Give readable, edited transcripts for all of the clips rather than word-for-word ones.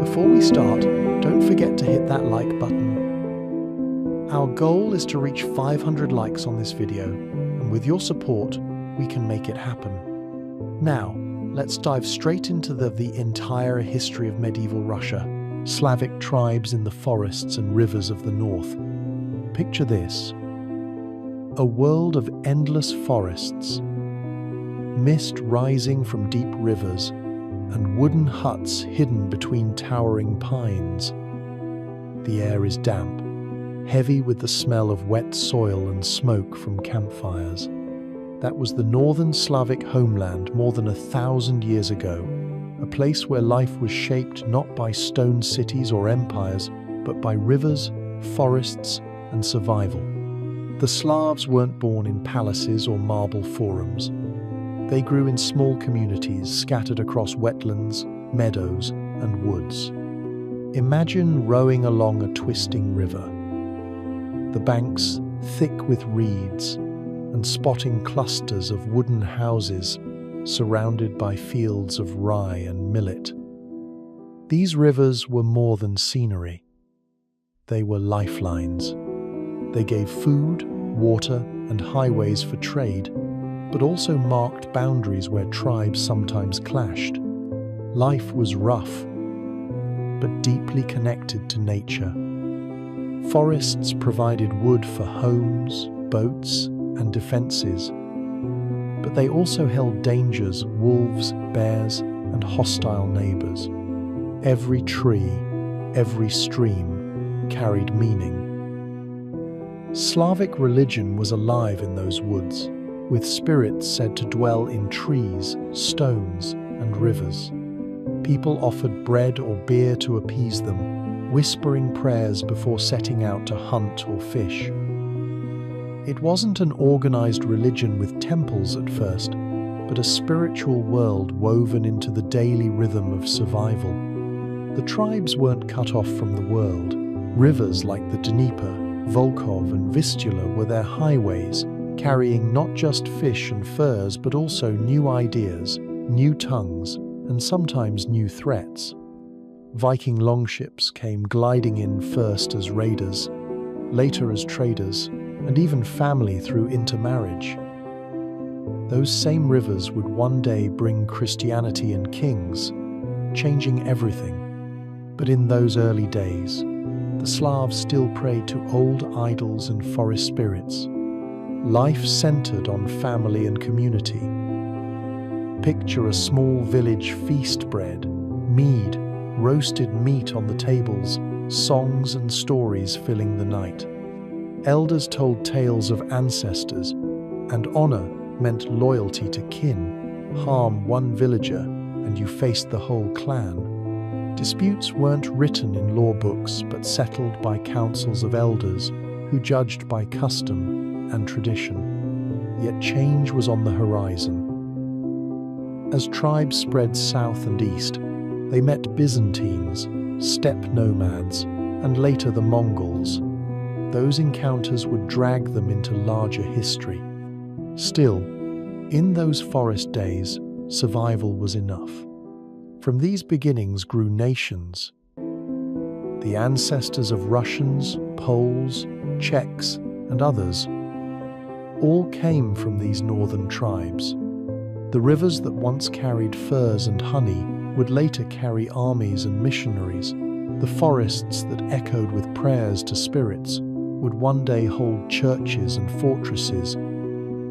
Before we start, don't forget to hit that like button. Our goal is to reach 500 likes on this video, and with your support, we can make it happen. Now, let's dive straight into the entire history of medieval Russia, Slavic tribes in the forests and rivers of the north. Picture this: a world of endless forests, mist rising from deep rivers, and wooden huts hidden between towering pines. The air is damp, heavy with the smell of wet soil and smoke from campfires. That was the northern Slavic homeland more than 1,000 years ago, a place where life was shaped not by stone cities or empires, but by rivers, forests, and survival. The Slavs weren't born in palaces or marble forums. They grew in small communities scattered across wetlands, meadows, and woods. Imagine rowing along a twisting river, the banks thick with reeds, and spotting clusters of wooden houses surrounded by fields of rye and millet. These rivers were more than scenery. They were lifelines. They gave food, water, and highways for trade, but also marked boundaries where tribes sometimes clashed. Life was rough, but deeply connected to nature. Forests provided wood for homes, boats, and defenses, but they also held dangers: wolves, bears, and hostile neighbors. Every tree, every stream carried meaning. Slavic religion was alive in those woods, with spirits said to dwell in trees, stones, and rivers. People offered bread or beer to appease them, whispering prayers before setting out to hunt or fish. It wasn't an organized religion with temples at first, but a spiritual world woven into the daily rhythm of survival. The tribes weren't cut off from the world. Rivers like the Dnieper, Volkhov, and Vistula were their highways, carrying not just fish and furs, but also new ideas, new tongues, and sometimes new threats. Viking longships came gliding in first as raiders, later as traders, and even family through intermarriage. Those same rivers would one day bring Christianity and kings, changing everything. But in those early days, the Slavs still prayed to old idols and forest spirits. Life centered on family and community. Picture a small village feast: bread, mead, roasted meat on the tables, songs and stories filling the night. Elders told tales of ancestors, and honor meant loyalty to kin. Harm one villager, and you faced the whole clan. Disputes weren't written in law books, but settled by councils of elders who judged by custom and tradition. Yet change was on the horizon. As tribes spread south and east, they met Byzantines, steppe nomads, and later the Mongols. Those encounters would drag them into larger history. Still, in those forest days, survival was enough. From these beginnings grew nations. The ancestors of Russians, Poles, Czechs, and others all came from these northern tribes. The rivers that once carried furs and honey would later carry armies and missionaries. The forests that echoed with prayers to spirits would one day hold churches and fortresses.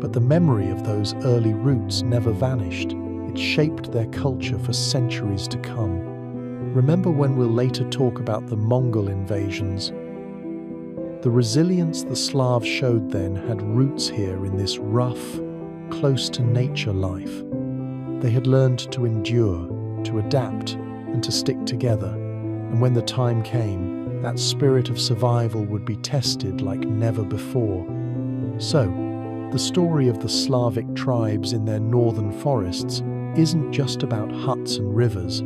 But the memory of those early roots never vanished. It shaped their culture for centuries to come. Remember when we'll later talk about the Mongol invasions? The resilience the Slavs showed then had roots here in this rough, close-to-nature life. They had learned to endure, to adapt, and to stick together. And when the time came, that spirit of survival would be tested like never before. So, the story of the Slavic tribes in their northern forests isn't just about huts and rivers.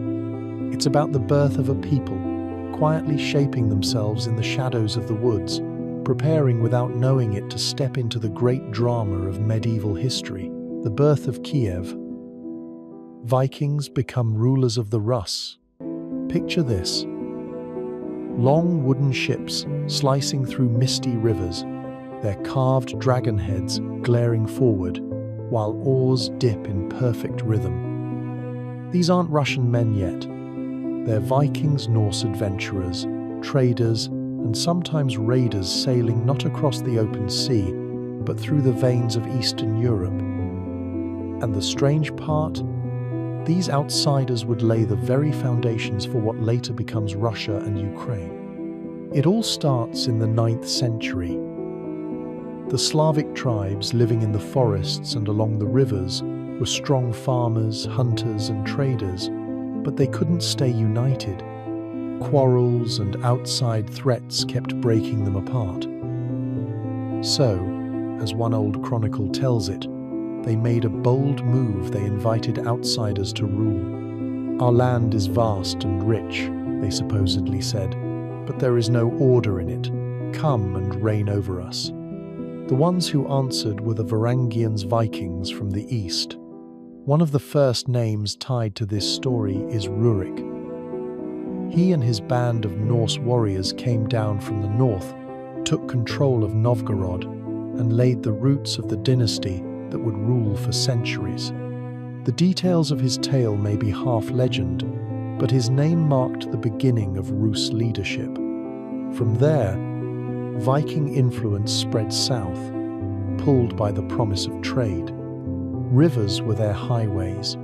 It's about the birth of a people, quietly shaping themselves in the shadows of the woods, preparing without knowing it to step into the great drama of medieval history, the birth of Kiev. Vikings become rulers of the Rus. Picture this: long wooden ships slicing through misty rivers, their carved dragon heads glaring forward, while oars dip in perfect rhythm. These aren't Russian men yet. They're Vikings, Norse adventurers, traders, and sometimes raiders sailing not across the open sea, but through the veins of Eastern Europe. And the strange part? These outsiders would lay the very foundations for what later becomes Russia and Ukraine. It all starts in the 9th century. The Slavic tribes living in the forests and along the rivers were strong farmers, hunters, and traders, but they couldn't stay united. Quarrels and outside threats kept breaking them apart. So, as one old chronicle tells it, they made a bold move. They invited outsiders to rule. "Our land is vast and rich," they supposedly said, "but there is no order in it. Come and reign over us." The ones who answered were the Varangians Vikings from the east. One of the first names tied to this story is Rurik. He and his band of Norse warriors came down from the north, took control of Novgorod, and laid the roots of the dynasty that would rule for centuries. The details of his tale may be half legend, but his name marked the beginning of Rus leadership. From there, Viking influence spread south, pulled by the promise of trade. Rivers were their highways.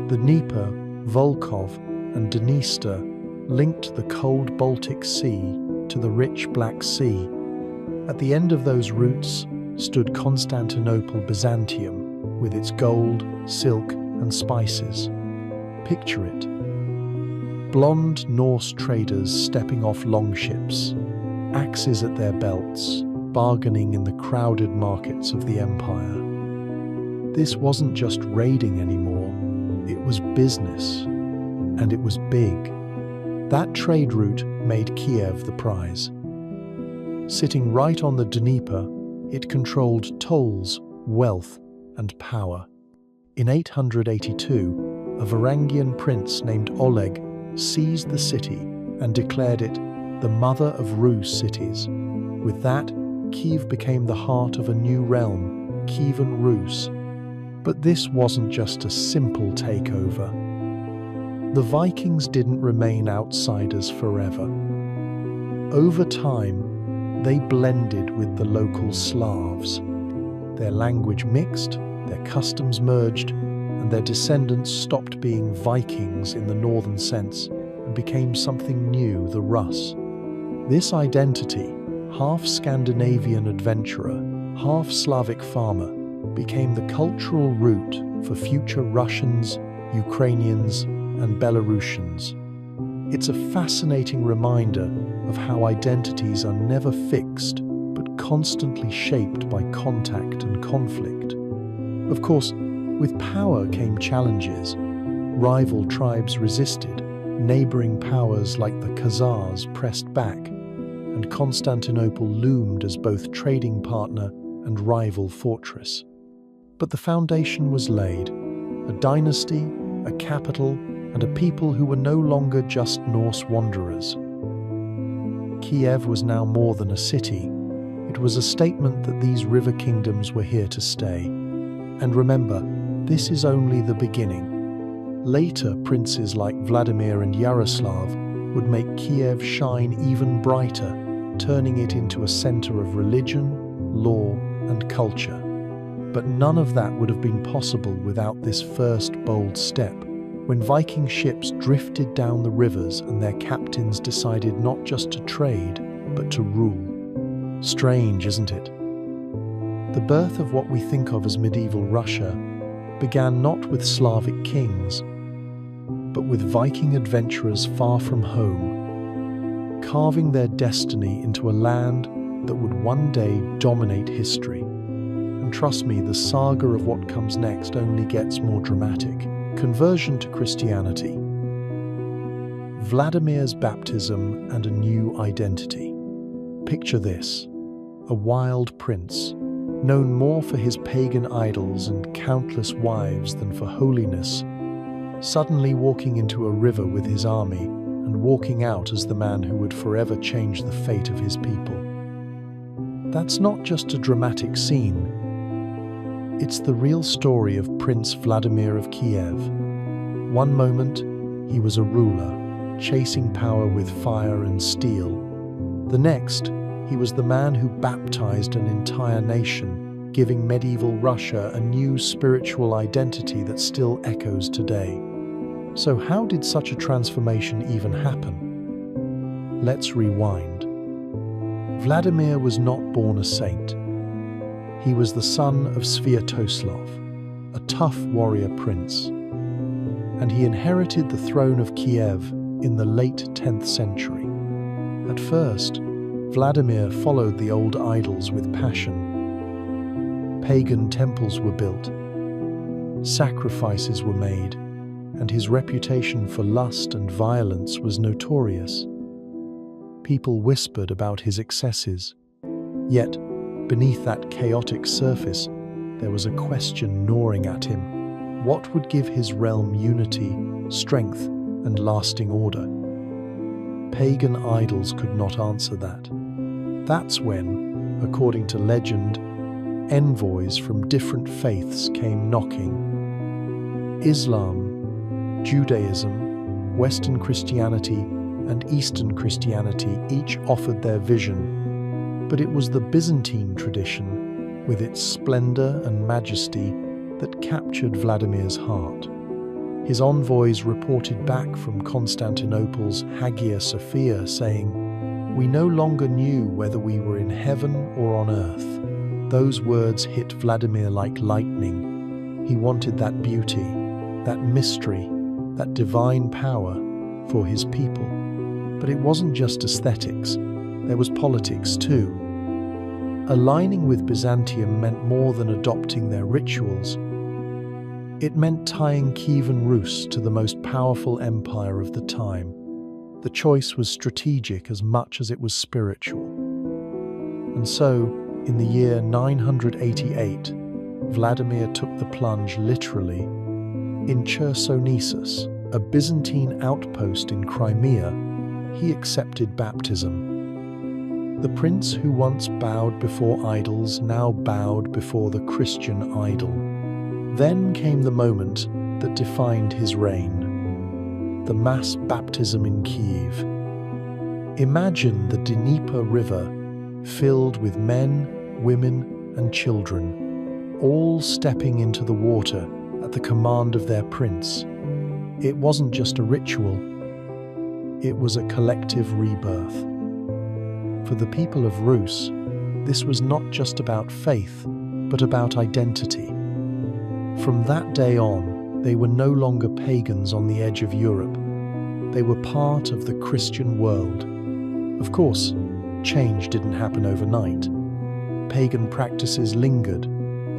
The Dnieper, Volkhov, and Dniester linked the cold Baltic Sea to the rich Black Sea. At the end of those routes stood Constantinople Byzantium, with its gold, silk, and spices. Picture it: blonde Norse traders stepping off longships, axes at their belts, bargaining in the crowded markets of the empire. This wasn't just raiding anymore, it was business, and it was big. That trade route made Kiev the prize. Sitting right on the Dnieper, it controlled tolls, wealth, and power. In 882, a Varangian prince named Oleg seized the city and declared it the mother of Rus cities. With that, Kiev became the heart of a new realm, Kievan Rus. But this wasn't just a simple takeover. The Vikings didn't remain outsiders forever. Over time, they blended with the local Slavs. Their language mixed, their customs merged, and their descendants stopped being Vikings in the northern sense and became something new, the Rus. This identity, half Scandinavian adventurer, half Slavic farmer, became the cultural root for future Russians, Ukrainians, and Belarusians. It's a fascinating reminder of how identities are never fixed, but constantly shaped by contact and conflict. Of course, with power came challenges. Rival tribes resisted, neighboring powers like the Khazars pressed back, and Constantinople loomed as both trading partner and rival fortress. But the foundation was laid: a dynasty, a capital, and a people who were no longer just Norse wanderers. Kiev was now more than a city. It was a statement that these river kingdoms were here to stay. And remember, this is only the beginning. Later, princes like Vladimir and Yaroslav would make Kiev shine even brighter, turning it into a center of religion, law, and culture. But none of that would have been possible without this first bold step, when Viking ships drifted down the rivers and their captains decided not just to trade, but to rule. Strange, isn't it? The birth of what we think of as medieval Russia began not with Slavic kings, but with Viking adventurers far from home, carving their destiny into a land that would one day dominate history. And trust me, the saga of what comes next only gets more dramatic. Conversion to Christianity, Vladimir's baptism, and a new identity. Picture this: a wild prince, known more for his pagan idols and countless wives than for holiness, suddenly walking into a river with his army and walking out as the man who would forever change the fate of his people. That's not just a dramatic scene. It's the real story of Prince Vladimir of Kiev. One moment, he was a ruler, chasing power with fire and steel. The next, he was the man who baptized an entire nation, giving medieval Russia a new spiritual identity that still echoes today. So how did such a transformation even happen? Let's rewind. Vladimir was not born a saint. He was the son of Sviatoslav, a tough warrior prince, and he inherited the throne of Kiev in the late 10th century. At first, Vladimir followed the old idols with passion. Pagan temples were built, sacrifices were made, and his reputation for lust and violence was notorious. People whispered about his excesses. Yet, beneath that chaotic surface, there was a question gnawing at him. What would give his realm unity, strength, and lasting order? Pagan idols could not answer that. That's when, according to legend, envoys from different faiths came knocking. Islam, Judaism, Western Christianity, and Eastern Christianity each offered their vision, but it was the Byzantine tradition, with its splendor and majesty, that captured Vladimir's heart. His envoys reported back from Constantinople's Hagia Sophia saying, "We no longer knew whether we were in heaven or on earth." Those words hit Vladimir like lightning. He wanted that beauty, that mystery, that divine power for his people. But it wasn't just aesthetics, there was politics too. Aligning with Byzantium meant more than adopting their rituals. It meant tying Kievan Rus to the most powerful empire of the time. The choice was strategic as much as it was spiritual. And so, in the year 988, Vladimir took the plunge literally. In Chersonesus, a Byzantine outpost in Crimea, he accepted baptism. The prince who once bowed before idols now bowed before the Christian idol. Then came the moment that defined his reign, the mass baptism in Kiev. Imagine the Dnieper River filled with men, women, and children, all stepping into the water at the command of their prince. It wasn't just a ritual, it was a collective rebirth. For the people of Rus, this was not just about faith, but about identity. From that day on, they were no longer pagans on the edge of Europe. They were part of the Christian world. Of course, change didn't happen overnight. Pagan practices lingered,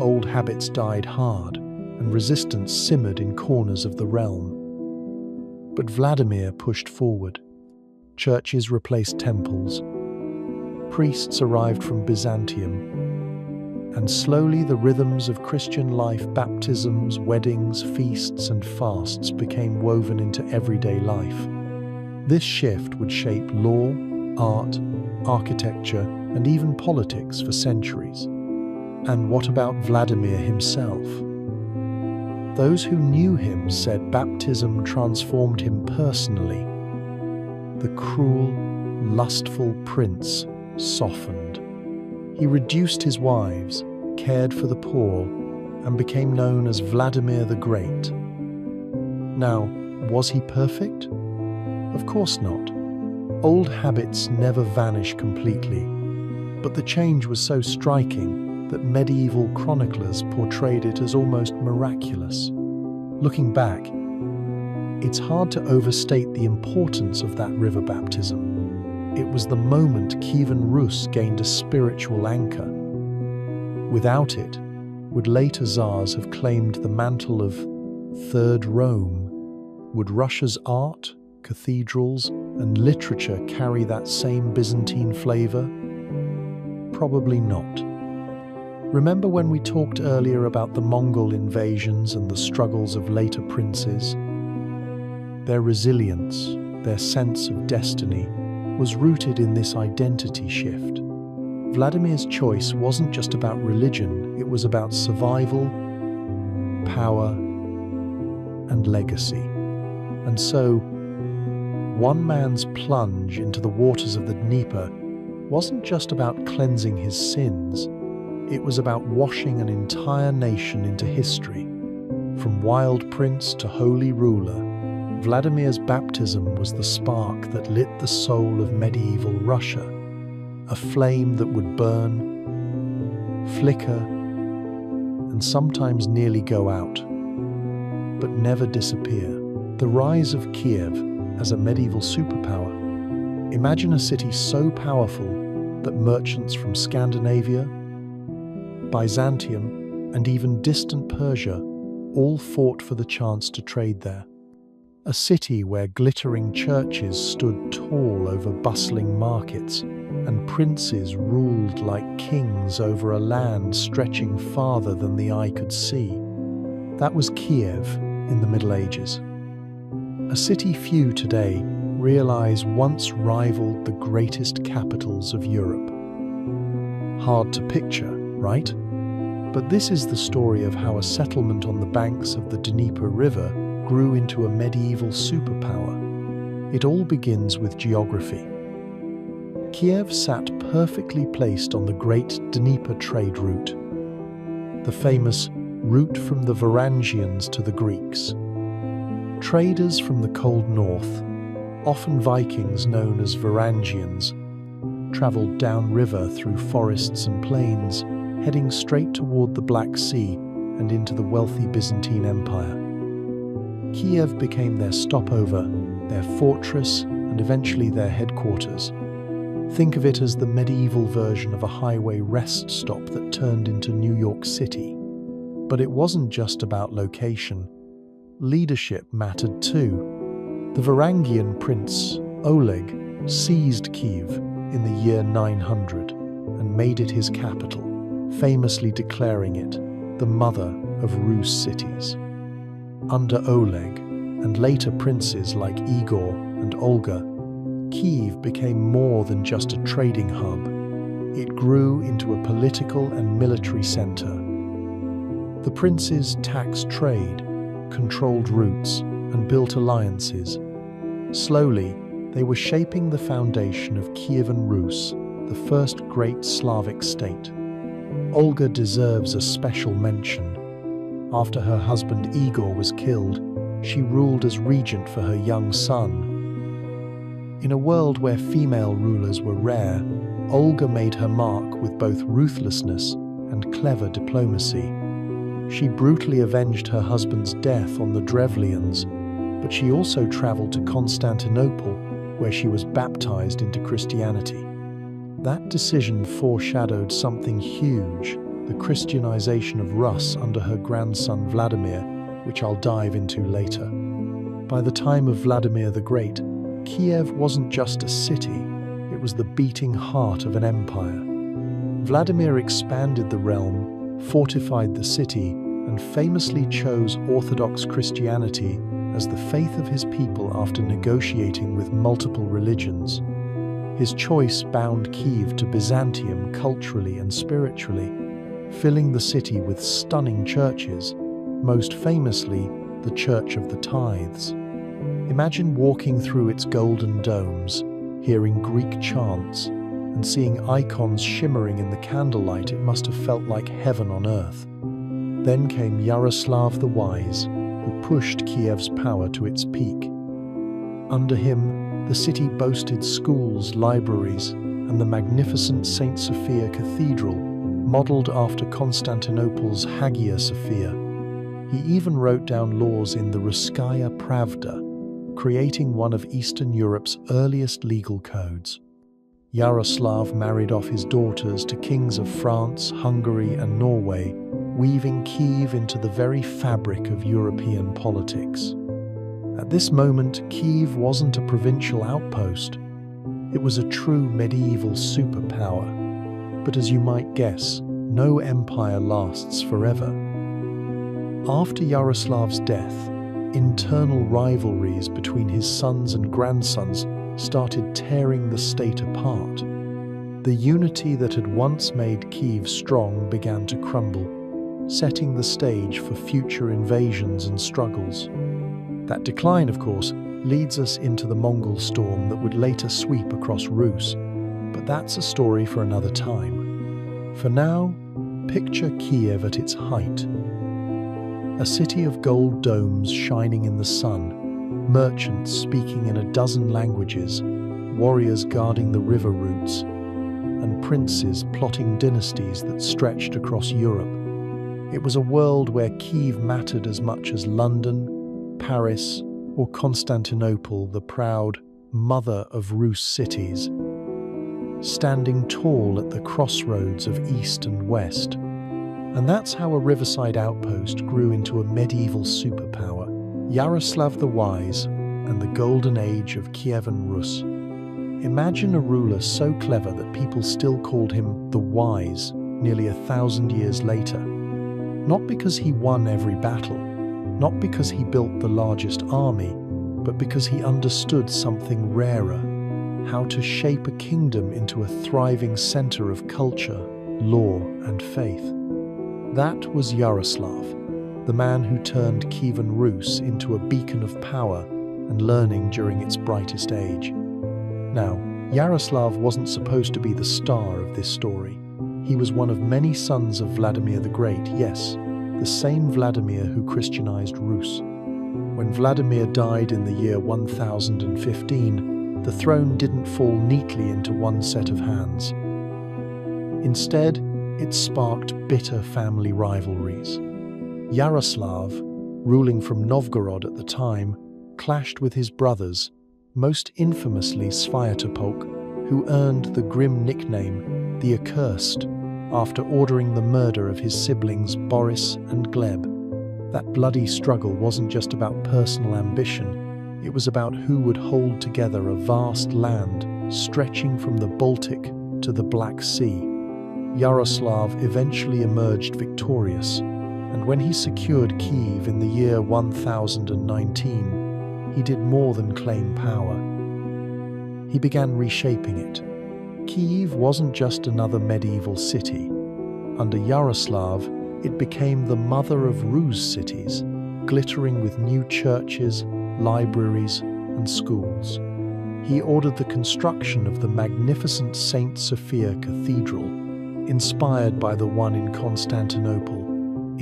old habits died hard, and resistance simmered in corners of the realm. But Vladimir pushed forward. Churches replaced temples. Priests arrived from Byzantium. And slowly the rhythms of Christian life, baptisms, weddings, feasts, and fasts became woven into everyday life. This shift would shape law, art, architecture, and even politics for centuries. And what about Vladimir himself? Those who knew him said baptism transformed him personally. The cruel, lustful prince softened. He reduced his wives, cared for the poor, and became known as Vladimir the Great. Now, was he perfect? Of course not. Old habits never vanish completely, but the change was so striking that medieval chroniclers portrayed it as almost miraculous. Looking back, it's hard to overstate the importance of that river baptism. It was the moment Kievan Rus gained a spiritual anchor. Without it, would later Tsars have claimed the mantle of Third Rome? Would Russia's art, cathedrals, and literature carry that same Byzantine flavor? Probably not. Remember when we talked earlier about the Mongol invasions and the struggles of later princes? Their resilience, their sense of destiny, was rooted in this identity shift. Vladimir's choice wasn't just about religion, it was about survival, power, and legacy. And so, one man's plunge into the waters of the Dnieper wasn't just about cleansing his sins, it was about washing an entire nation into history. From wild prince to holy ruler, Vladimir's baptism was the spark that lit the soul of medieval Russia, a flame that would burn, flicker, and sometimes nearly go out, but never disappear. The rise of Kiev as a medieval superpower. Imagine a city so powerful that merchants from Scandinavia, Byzantium, and even distant Persia all fought for the chance to trade there. A city where glittering churches stood tall over bustling markets, and princes ruled like kings over a land stretching farther than the eye could see. That was Kiev in the Middle Ages. A city few today realize once rivaled the greatest capitals of Europe. Hard to picture, right? But this is the story of how a settlement on the banks of the Dnieper River grew into a medieval superpower. It all begins with geography. Kiev sat perfectly placed on the great Dnieper trade route, the famous route from the Varangians to the Greeks. Traders from the cold north, often Vikings known as Varangians, traveled downriver through forests and plains, heading straight toward the Black Sea and into the wealthy Byzantine Empire. Kiev became their stopover, their fortress, and eventually their headquarters. Think of it as the medieval version of a highway rest stop that turned into New York City. But it wasn't just about location. Leadership mattered too. The Varangian prince, Oleg, seized Kiev in the year 900 and made it his capital, famously declaring it the mother of Rus cities. Under Oleg, and later princes like Igor and Olga, Kiev became more than just a trading hub. It grew into a political and military center. The princes taxed trade, controlled routes, and built alliances. Slowly, they were shaping the foundation of Kievan Rus, the first great Slavic state. Olga deserves a special mention. After her husband Igor was killed, she ruled as regent for her young son. In a world where female rulers were rare, Olga made her mark with both ruthlessness and clever diplomacy. She brutally avenged her husband's death on the Drevlians, but she also traveled to Constantinople, where she was baptized into Christianity. That decision foreshadowed something huge, the Christianization of Rus under her grandson Vladimir, which I'll dive into later. By the time of Vladimir the Great, Kiev wasn't just a city, it was the beating heart of an empire. Vladimir expanded the realm, fortified the city, and famously chose Orthodox Christianity as the faith of his people after negotiating with multiple religions. His choice bound Kiev to Byzantium culturally and spiritually, filling the city with stunning churches, most famously the Church of the Tithes. Imagine walking through its golden domes, hearing Greek chants, and seeing icons shimmering in the candlelight. It must have felt like heaven on earth. Then came Yaroslav the Wise, who pushed Kiev's power to its peak. Under him, the city boasted schools, libraries, and the magnificent St. Sophia Cathedral, modeled after Constantinople's Hagia Sophia. He even wrote down laws in the Russkaya Pravda, creating one of Eastern Europe's earliest legal codes. Yaroslav married off his daughters to kings of France, Hungary, and Norway, weaving Kiev into the very fabric of European politics. At this moment, Kiev wasn't a provincial outpost. It was a true medieval superpower. But as you might guess, no empire lasts forever. After Yaroslav's death, internal rivalries between his sons and grandsons started tearing the state apart. The unity that had once made Kiev strong began to crumble, setting the stage for future invasions and struggles. That decline, of course, leads us into the Mongol storm that would later sweep across Rus, but that's a story for another time. For now, picture Kiev at its height. A city of gold domes shining in the sun, merchants speaking in a dozen languages, warriors guarding the river routes, and princes plotting dynasties that stretched across Europe. It was a world where Kiev mattered as much as London, Paris, or Constantinople, the proud mother of Rus cities, standing tall at the crossroads of East and West. And that's how a riverside outpost grew into a medieval superpower, Yaroslav the Wise and the golden age of Kievan Rus. Imagine a ruler so clever that people still called him the Wise nearly 1,000 years later. Not because he won every battle, not because he built the largest army, but because he understood something rarer: how to shape a kingdom into a thriving center of culture, law, and faith. That was Yaroslav, the man who turned Kievan Rus into a beacon of power and learning during its brightest age. Now, Yaroslav wasn't supposed to be the star of this story. He was one of many sons of Vladimir the Great, yes, the same Vladimir who Christianized Rus. When Vladimir died in the year 1015, the throne didn't fall neatly into one set of hands. Instead, it sparked bitter family rivalries. Yaroslav, ruling from Novgorod at the time, clashed with his brothers, most infamously Svyatopolk, who earned the grim nickname the Accursed after ordering the murder of his siblings Boris and Gleb. That bloody struggle wasn't just about personal ambition, it was about who would hold together a vast land stretching from the Baltic to the Black Sea. Yaroslav eventually emerged victorious, and when he secured Kiev in the year 1019, he did more than claim power. He began reshaping it. Kiev wasn't just another medieval city. Under Yaroslav, it became the mother of Rus cities, glittering with new churches, libraries, and schools. He ordered the construction of the magnificent Saint Sophia Cathedral, inspired by the one in Constantinople,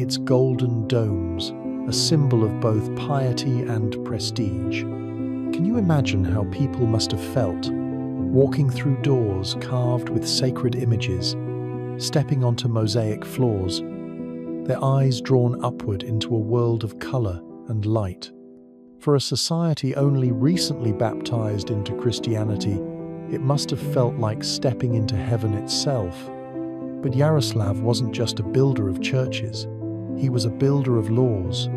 its golden domes, a symbol of both piety and prestige. Can you imagine how people must have felt, walking through doors carved with sacred images, stepping onto mosaic floors, their eyes drawn upward into a world of color and light? For a society only recently baptized into Christianity, it must have felt like stepping into heaven itself. But Yaroslav wasn't just a builder of churches, he was a builder of laws.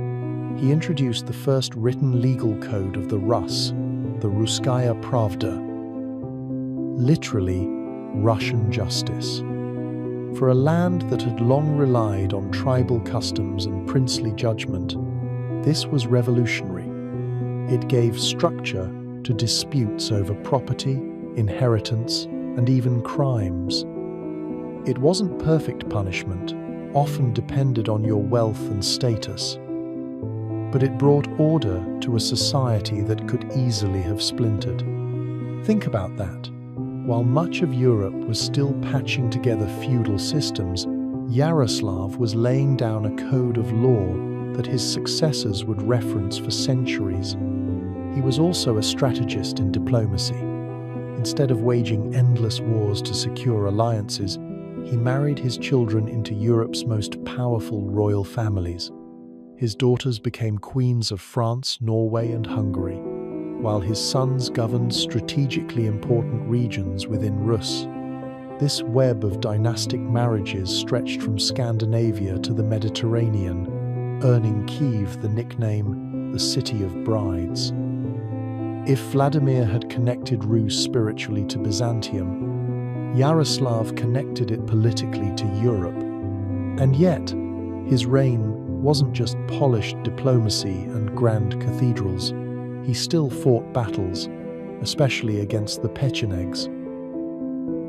He introduced the first written legal code of the Rus, the Russkaya Pravda, literally Russian justice. For a land that had long relied on tribal customs and princely judgment, this was revolutionary. It gave structure to disputes over property, inheritance, and even crimes. It wasn't perfect punishment, often depended on your wealth and status, but it brought order to a society that could easily have splintered. Think about that. While much of Europe was still patching together feudal systems, Yaroslav was laying down a code of law that his successors would reference for centuries. He was also a strategist in diplomacy. Instead of waging endless wars to secure alliances, he married his children into Europe's most powerful royal families. His daughters became queens of France, Norway, and Hungary, while his sons governed strategically important regions within Rus. This web of dynastic marriages stretched from Scandinavia to the Mediterranean, earning Kiev the nickname the City of Brides. If Vladimir had connected Rus spiritually to Byzantium, Yaroslav connected it politically to Europe. And yet, his reign wasn't just polished diplomacy and grand cathedrals. He still fought battles, especially against the Pechenegs,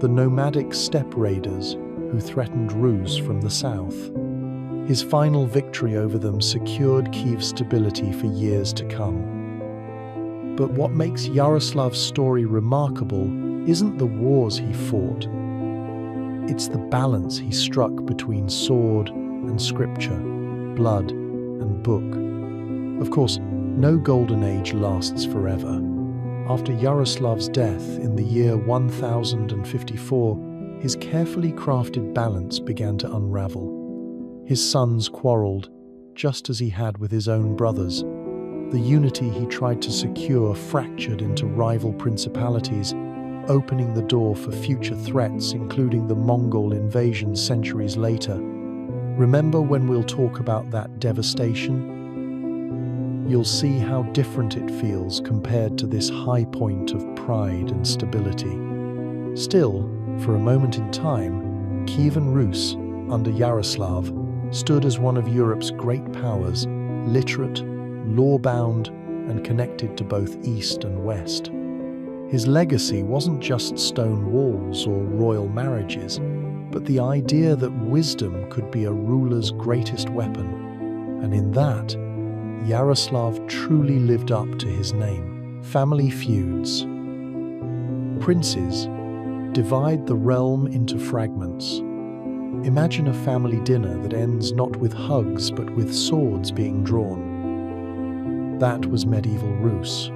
the nomadic steppe raiders who threatened Rus from the south. His final victory over them secured Kiev's stability for years to come. But what makes Yaroslav's story remarkable isn't the wars he fought. It's the balance he struck between sword and scripture, blood and book. Of course, no golden age lasts forever. After Yaroslav's death in the year 1054, his carefully crafted balance began to unravel. His sons quarreled, just as he had with his own brothers. The unity he tried to secure fractured into rival principalities, opening the door for future threats, including the Mongol invasion centuries later. Remember when we'll talk about that devastation? You'll see how different it feels compared to this high point of pride and stability. Still, for a moment in time, Kievan Rus, under Yaroslav, stood as one of Europe's great powers, literate, law-bound, and connected to both East and West. His legacy wasn't just stone walls or royal marriages, but the idea that wisdom could be a ruler's greatest weapon. And in that, Yaroslav truly lived up to his name. Family feuds. Princes divide the realm into fragments. Imagine a family dinner that ends not with hugs but with swords being drawn. That was medieval Rus.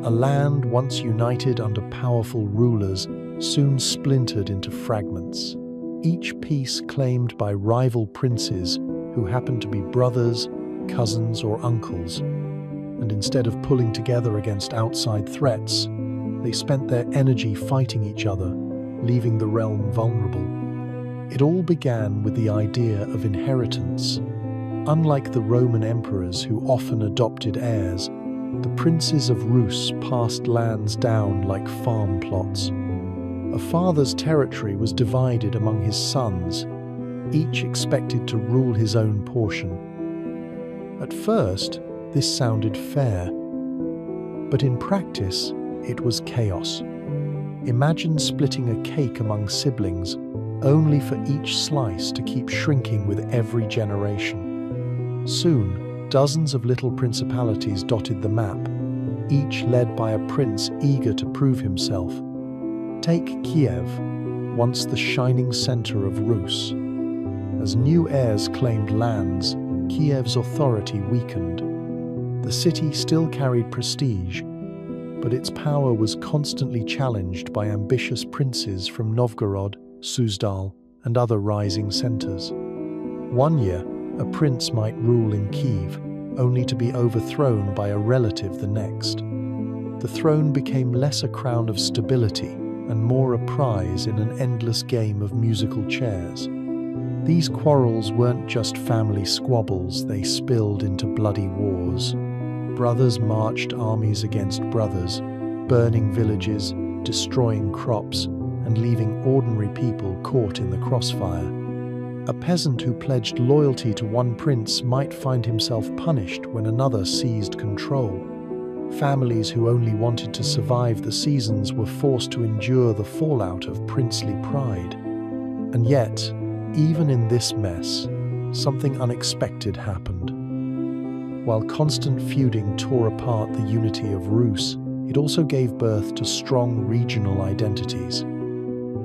A land once united under powerful rulers soon splintered into fragments, each piece claimed by rival princes who happened to be brothers, cousins, or uncles. And instead of pulling together against outside threats, they spent their energy fighting each other, leaving the realm vulnerable. It all began with the idea of inheritance. Unlike the Roman emperors who often adopted heirs, the princes of Rus passed lands down like farm plots. A father's territory was divided among his sons, each expected to rule his own portion. At first, this sounded fair, but in practice, it was chaos. Imagine splitting a cake among siblings, only for each slice to keep shrinking with every generation. Soon, dozens of little principalities dotted the map, each led by a prince eager to prove himself. Take Kiev, once the shining center of Rus. As new heirs claimed lands, Kiev's authority weakened. The city still carried prestige, but its power was constantly challenged by ambitious princes from Novgorod, Suzdal, and other rising centers. One year, a prince might rule in Kiev, only to be overthrown by a relative the next. The throne became less a crown of stability and more a prize in an endless game of musical chairs. These quarrels weren't just family squabbles, they spilled into bloody wars. Brothers marched armies against brothers, burning villages, destroying crops, and leaving ordinary people caught in the crossfire. A peasant who pledged loyalty to one prince might find himself punished when another seized control. Families who only wanted to survive the seasons were forced to endure the fallout of princely pride. And yet, even in this mess, something unexpected happened. While constant feuding tore apart the unity of Rus, it also gave birth to strong regional identities.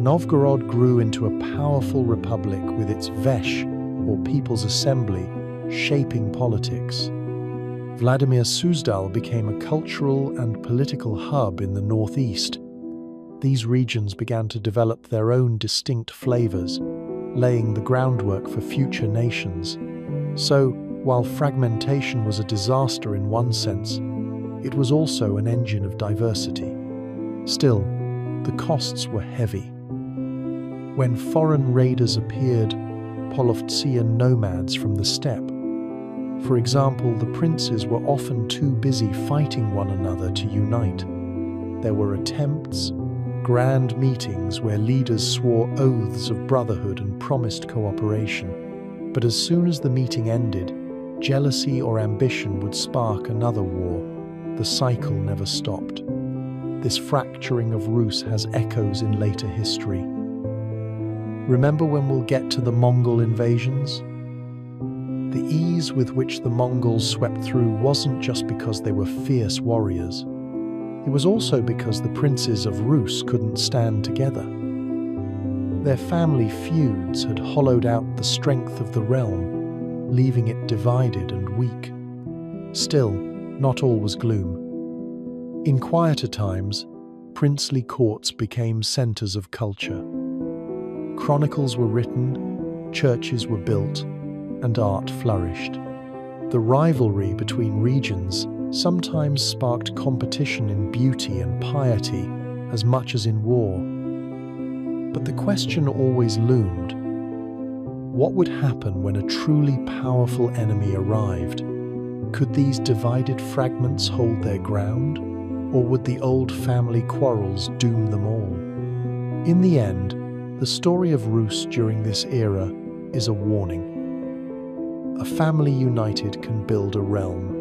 Novgorod grew into a powerful republic with its Vesh, or People's Assembly, shaping politics. Vladimir Suzdal became a cultural and political hub in the northeast. These regions began to develop their own distinct flavors, laying the groundwork for future nations. So, while fragmentation was a disaster in one sense, it was also an engine of diversity. Still, the costs were heavy. When foreign raiders appeared, Polovtsian nomads from the steppe. For example, the princes were often too busy fighting one another to unite. There were attempts, grand meetings where leaders swore oaths of brotherhood and promised cooperation. But as soon as the meeting ended, jealousy or ambition would spark another war. The cycle never stopped. This fracturing of Rus has echoes in later history. Remember when we'll get to the Mongol invasions? The ease with which the Mongols swept through wasn't just because they were fierce warriors. It was also because the princes of Rus couldn't stand together. Their family feuds had hollowed out the strength of the realm, leaving it divided and weak. Still, not all was gloom. In quieter times, princely courts became centers of culture. Chronicles were written, churches were built, and art flourished. The rivalry between regions sometimes sparked competition in beauty and piety as much as in war. But the question always loomed: what would happen when a truly powerful enemy arrived? Could these divided fragments hold their ground, or would the old family quarrels doom them all? In the end, the story of Rus during this era is a warning. A family united can build a realm.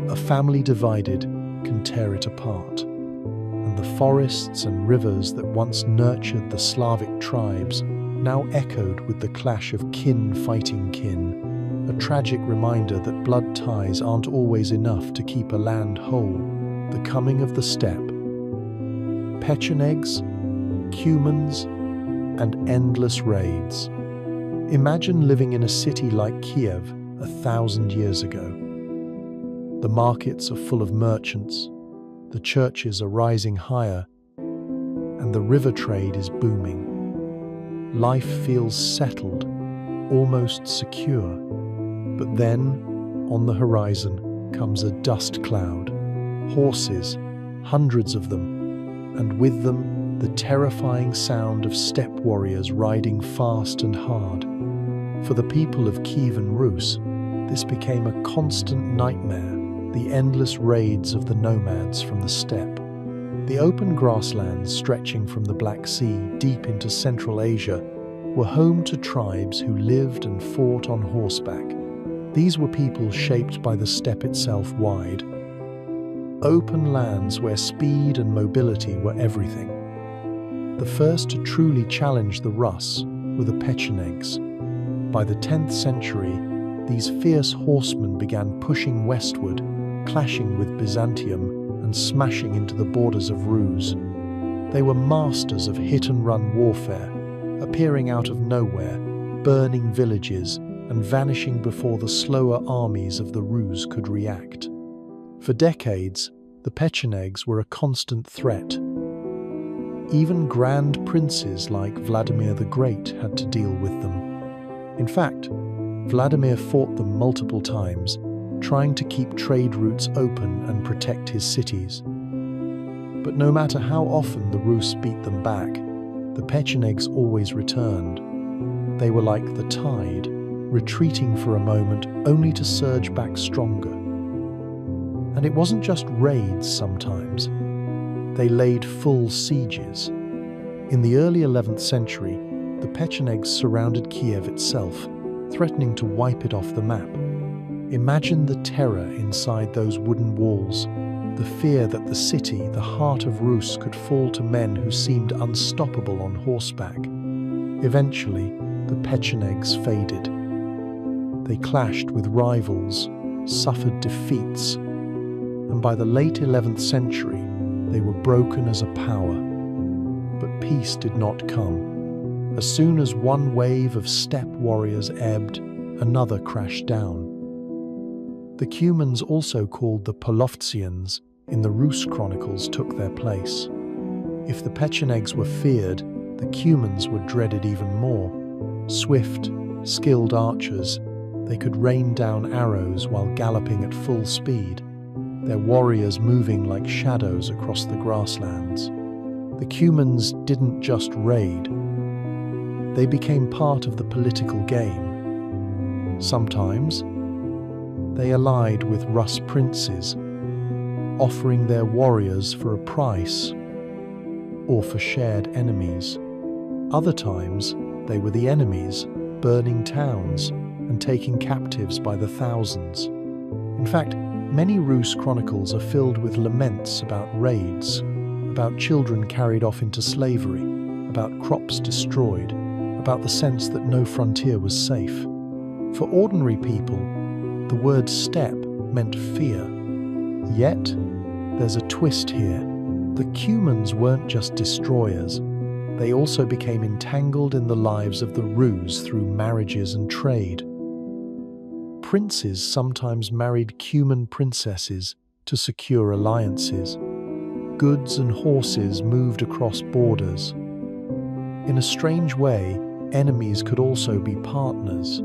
A family divided can tear it apart. And the forests and rivers that once nurtured the Slavic tribes now echoed with the clash of kin fighting kin, a tragic reminder that blood ties aren't always enough to keep a land whole. The coming of the steppe. Pechenegs, cumans, and endless raids. Imagine living in a city like Kiev 1,000 years ago. The markets are full of merchants, the churches are rising higher, and the river trade is booming. Life feels settled, almost secure. But then, on the horizon, comes a dust cloud. Horses, hundreds of them, and with them, the terrifying sound of steppe warriors riding fast and hard. For the people of Kievan Rus, this became a constant nightmare, the endless raids of the nomads from the steppe. The open grasslands stretching from the Black Sea deep into Central Asia were home to tribes who lived and fought on horseback. These were people shaped by the steppe itself wide. Open lands where speed and mobility were everything. The first to truly challenge the Rus were the Pechenegs. By the 10th century, these fierce horsemen began pushing westward, clashing with Byzantium and smashing into the borders of Rus. They were masters of hit-and-run warfare, appearing out of nowhere, burning villages, and vanishing before the slower armies of the Rus could react. For decades, the Pechenegs were a constant threat. Even grand princes like Vladimir the Great had to deal with them. In fact, Vladimir fought them multiple times, trying to keep trade routes open and protect his cities. But no matter how often the Rus beat them back, the Pechenegs always returned. They were like the tide, retreating for a moment only to surge back stronger. And it wasn't just raids sometimes. They laid full sieges. In the early 11th century, the Pechenegs surrounded Kiev itself, threatening to wipe it off the map. Imagine the terror inside those wooden walls, the fear that the city, the heart of Rus, could fall to men who seemed unstoppable on horseback. Eventually, the Pechenegs faded. They clashed with rivals, suffered defeats, and by the late 11th century, they were broken as a power. But peace did not come. As soon as one wave of steppe warriors ebbed, another crashed down. The cumans, also called the Polovtsians, in the Rus chronicles took their place. If the Pechenegs were feared, the cumans were dreaded even more. Swift, skilled archers, they could rain down arrows while galloping at full speed, their warriors moving like shadows across the grasslands. The cumans didn't just raid. They became part of the political game. Sometimes, they allied with Rus princes, offering their warriors for a price or for shared enemies. Other times, they were the enemies, burning towns, and taking captives by the thousands. In fact, many Rus chronicles are filled with laments about raids, about children carried off into slavery, about crops destroyed, about the sense that no frontier was safe. For ordinary people, the word steppe meant fear. Yet, there's a twist here. The Cumans weren't just destroyers. They also became entangled in the lives of the Rus through marriages and trade. Princes sometimes married Cuman princesses to secure alliances. Goods and horses moved across borders. In a strange way, enemies could also be partners.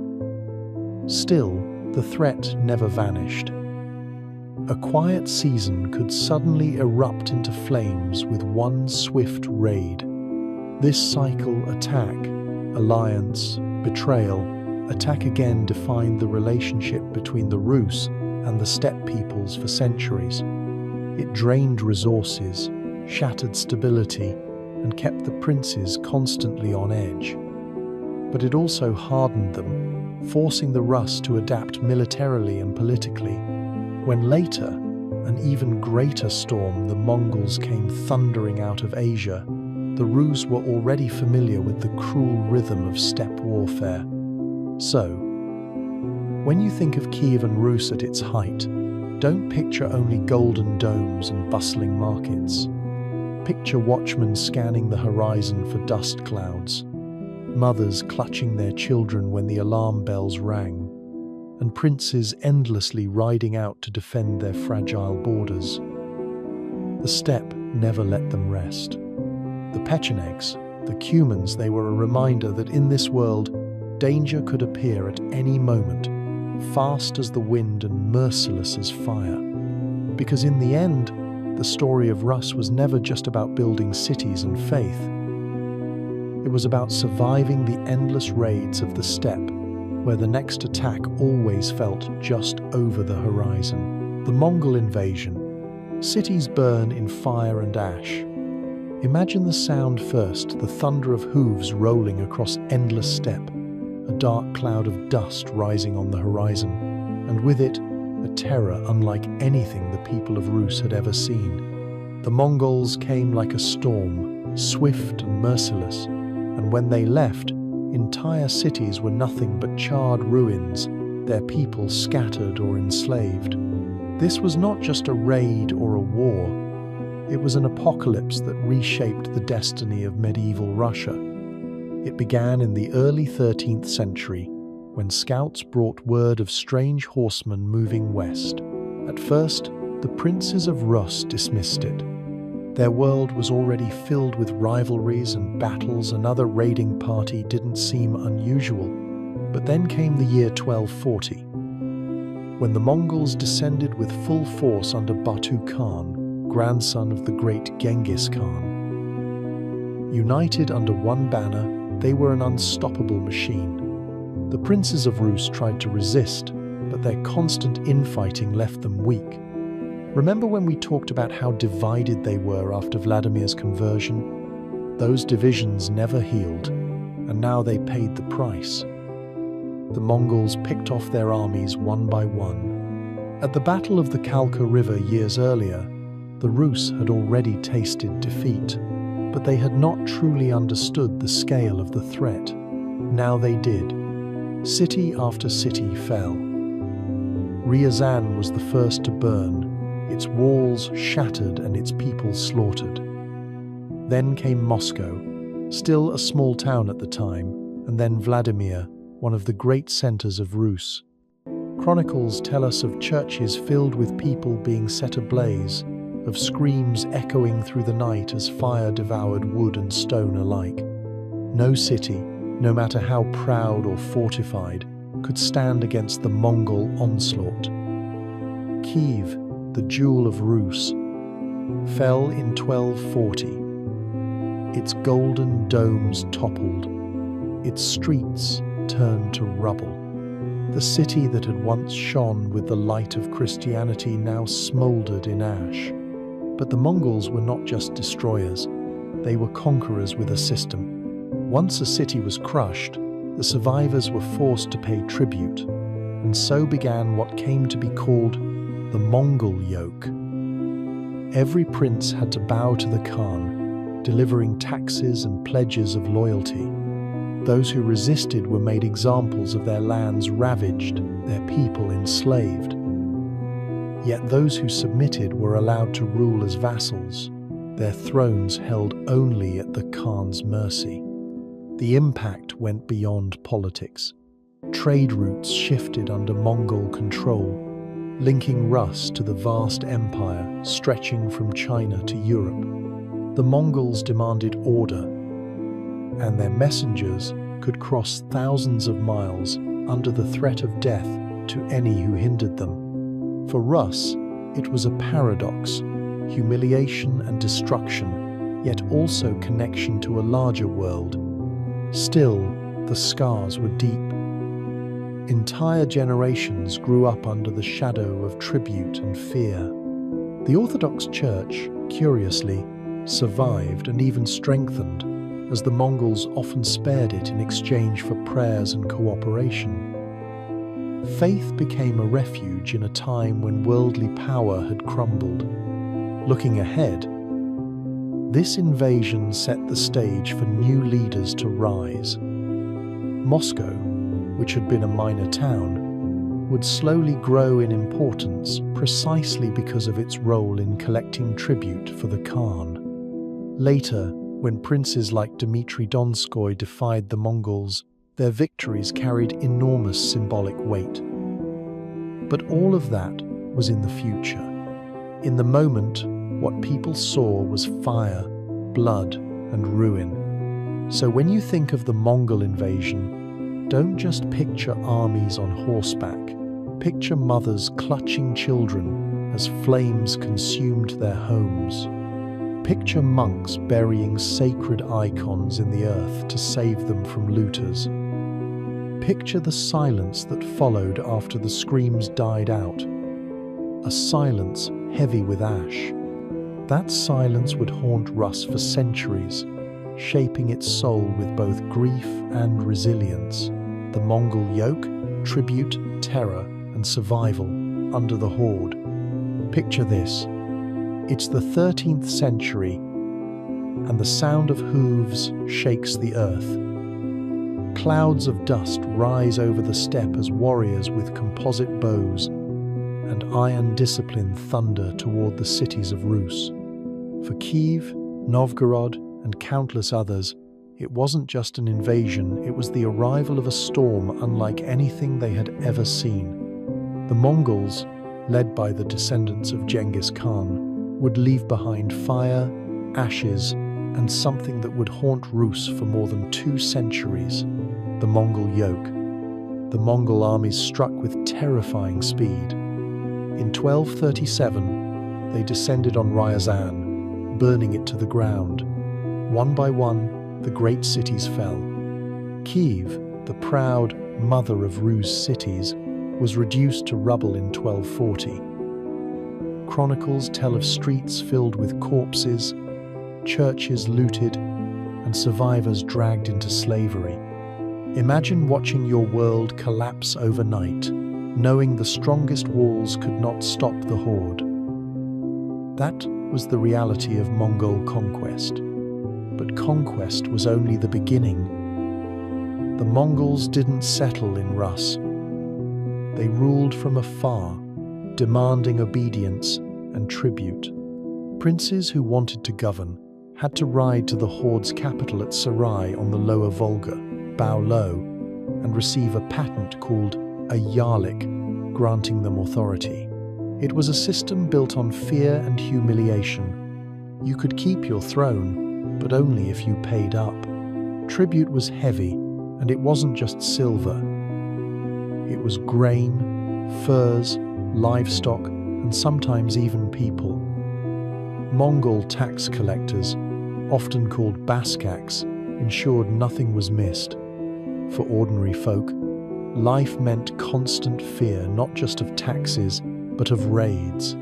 Still, the threat never vanished. A quiet season could suddenly erupt into flames with one swift raid. This cycle, attack, alliance, betrayal, attack again defined the relationship between the Rus and the steppe peoples for centuries. It drained resources, shattered stability, and kept the princes constantly on edge. But it also hardened them, forcing the Rus to adapt militarily and politically. When later, an even greater storm, the Mongols, came thundering out of Asia, the Rus were already familiar with the cruel rhythm of steppe warfare. So, when you think of Kievan Rus at its height, don't picture only golden domes and bustling markets. Picture watchmen scanning the horizon for dust clouds, mothers clutching their children when the alarm bells rang, and princes endlessly riding out to defend their fragile borders. The steppe never let them rest. The Pechenegs, the Cumans, they were a reminder that in this world, danger could appear at any moment, fast as the wind and merciless as fire. Because in the end, the story of Rus was never just about building cities and faith. It was about surviving the endless raids of the steppe, where the next attack always felt just over the horizon. The Mongol invasion. Cities burn in fire and ash. Imagine the sound first, the thunder of hooves rolling across endless steppe, a dark cloud of dust rising on the horizon, and with it, a terror unlike anything the people of Rus had ever seen. The Mongols came like a storm, swift and merciless, and when they left, entire cities were nothing but charred ruins, their people scattered or enslaved. This was not just a raid or a war. It was an apocalypse that reshaped the destiny of medieval Russia. It began in the early 13th century, when Scots brought word of strange horsemen moving west. At first, the princes of Rus dismissed it. Their world was already filled with rivalries and battles. Another raiding party didn't seem unusual. But then came the year 1240, when the Mongols descended with full force under Batu Khan, grandson of the great Genghis Khan. United under one banner, they were an unstoppable machine. The princes of Rus tried to resist, but their constant infighting left them weak. Remember when we talked about how divided they were after Vladimir's conversion? Those divisions never healed, and now they paid the price. The Mongols picked off their armies one by one. At the Battle of the Kalka River years earlier, the Rus had already tasted defeat, but they had not truly understood the scale of the threat. Now they did. City after city fell. Ryazan was the first to burn, its walls shattered and its people slaughtered. Then came Moscow, still a small town at the time, and then Vladimir, one of the great centers of Rus. Chronicles tell us of churches filled with people being set ablaze, of screams echoing through the night as fire devoured wood and stone alike. No city, no matter how proud or fortified, could stand against the Mongol onslaught. Kiev, the jewel of Rus, fell in 1240. Its golden domes toppled, its streets turned to rubble. The city that had once shone with the light of Christianity now smoldered in ash. But the Mongols were not just destroyers, they were conquerors with a system. Once a city was crushed, the survivors were forced to pay tribute, and so began what came to be called the Mongol yoke. Every prince had to bow to the Khan, delivering taxes and pledges of loyalty. Those who resisted were made examples of their lands ravaged, their people enslaved. Yet those who submitted were allowed to rule as vassals, their thrones held only at the Khan's mercy. The impact went beyond politics. Trade routes shifted under Mongol control, linking Rus to the vast empire stretching from China to Europe. The Mongols demanded order, and their messengers could cross thousands of miles under the threat of death to any who hindered them. For Rus, it was a paradox, humiliation and destruction, yet also connection to a larger world. Still, the scars were deep. Entire generations grew up under the shadow of tribute and fear. The Orthodox Church, curiously, survived and even strengthened, as the Mongols often spared it in exchange for prayers and cooperation. Faith became a refuge in a time when worldly power had crumbled. Looking ahead, this invasion set the stage for new leaders to rise. Moscow, which had been a minor town, would slowly grow in importance precisely because of its role in collecting tribute for the Khan. Later, when princes like Dmitry Donskoy defied the Mongols, their victories carried enormous symbolic weight. But all of that was in the future. In the moment, what people saw was fire, blood, and ruin. So when you think of the Mongol invasion, don't just picture armies on horseback. Picture mothers clutching children as flames consumed their homes. Picture monks burying sacred icons in the earth to save them from looters. Picture the silence that followed after the screams died out. A silence heavy with ash. That silence would haunt Rus for centuries, shaping its soul with both grief and resilience. The Mongol yoke, tribute, terror, and survival under the horde. Picture this. It's the 13th century, and the sound of hooves shakes the earth. Clouds of dust rise over the steppe as warriors with composite bows and iron discipline thunder toward the cities of Rus. For Kiev, Novgorod, and countless others, it wasn't just an invasion, it was the arrival of a storm unlike anything they had ever seen. The Mongols, led by the descendants of Genghis Khan, would leave behind fire, ashes, and something that would haunt Rus for more than 2 centuries, the Mongol yoke. The Mongol armies struck with terrifying speed. In 1237, they descended on Ryazan, burning it to the ground. One by one, the great cities fell. Kiev, the proud mother of Rus cities, was reduced to rubble in 1240. Chronicles tell of streets filled with corpses, churches looted, and survivors dragged into slavery. Imagine watching your world collapse overnight, knowing the strongest walls could not stop the horde. That was the reality of Mongol conquest. But conquest was only the beginning. The Mongols didn't settle in Rus. They ruled from afar, demanding obedience and tribute. Princes who wanted to govern had to ride to the horde's capital at Sarai on the lower Volga, bow low, and receive a patent called a yarlik, granting them authority. It was a system built on fear and humiliation. You could keep your throne, but only if you paid up. Tribute was heavy, and it wasn't just silver. It was grain, furs, livestock, and sometimes even people. Mongol tax collectors, often called baskaks, ensured nothing was missed. For ordinary folk, life meant constant fear not just of taxes, but of raids.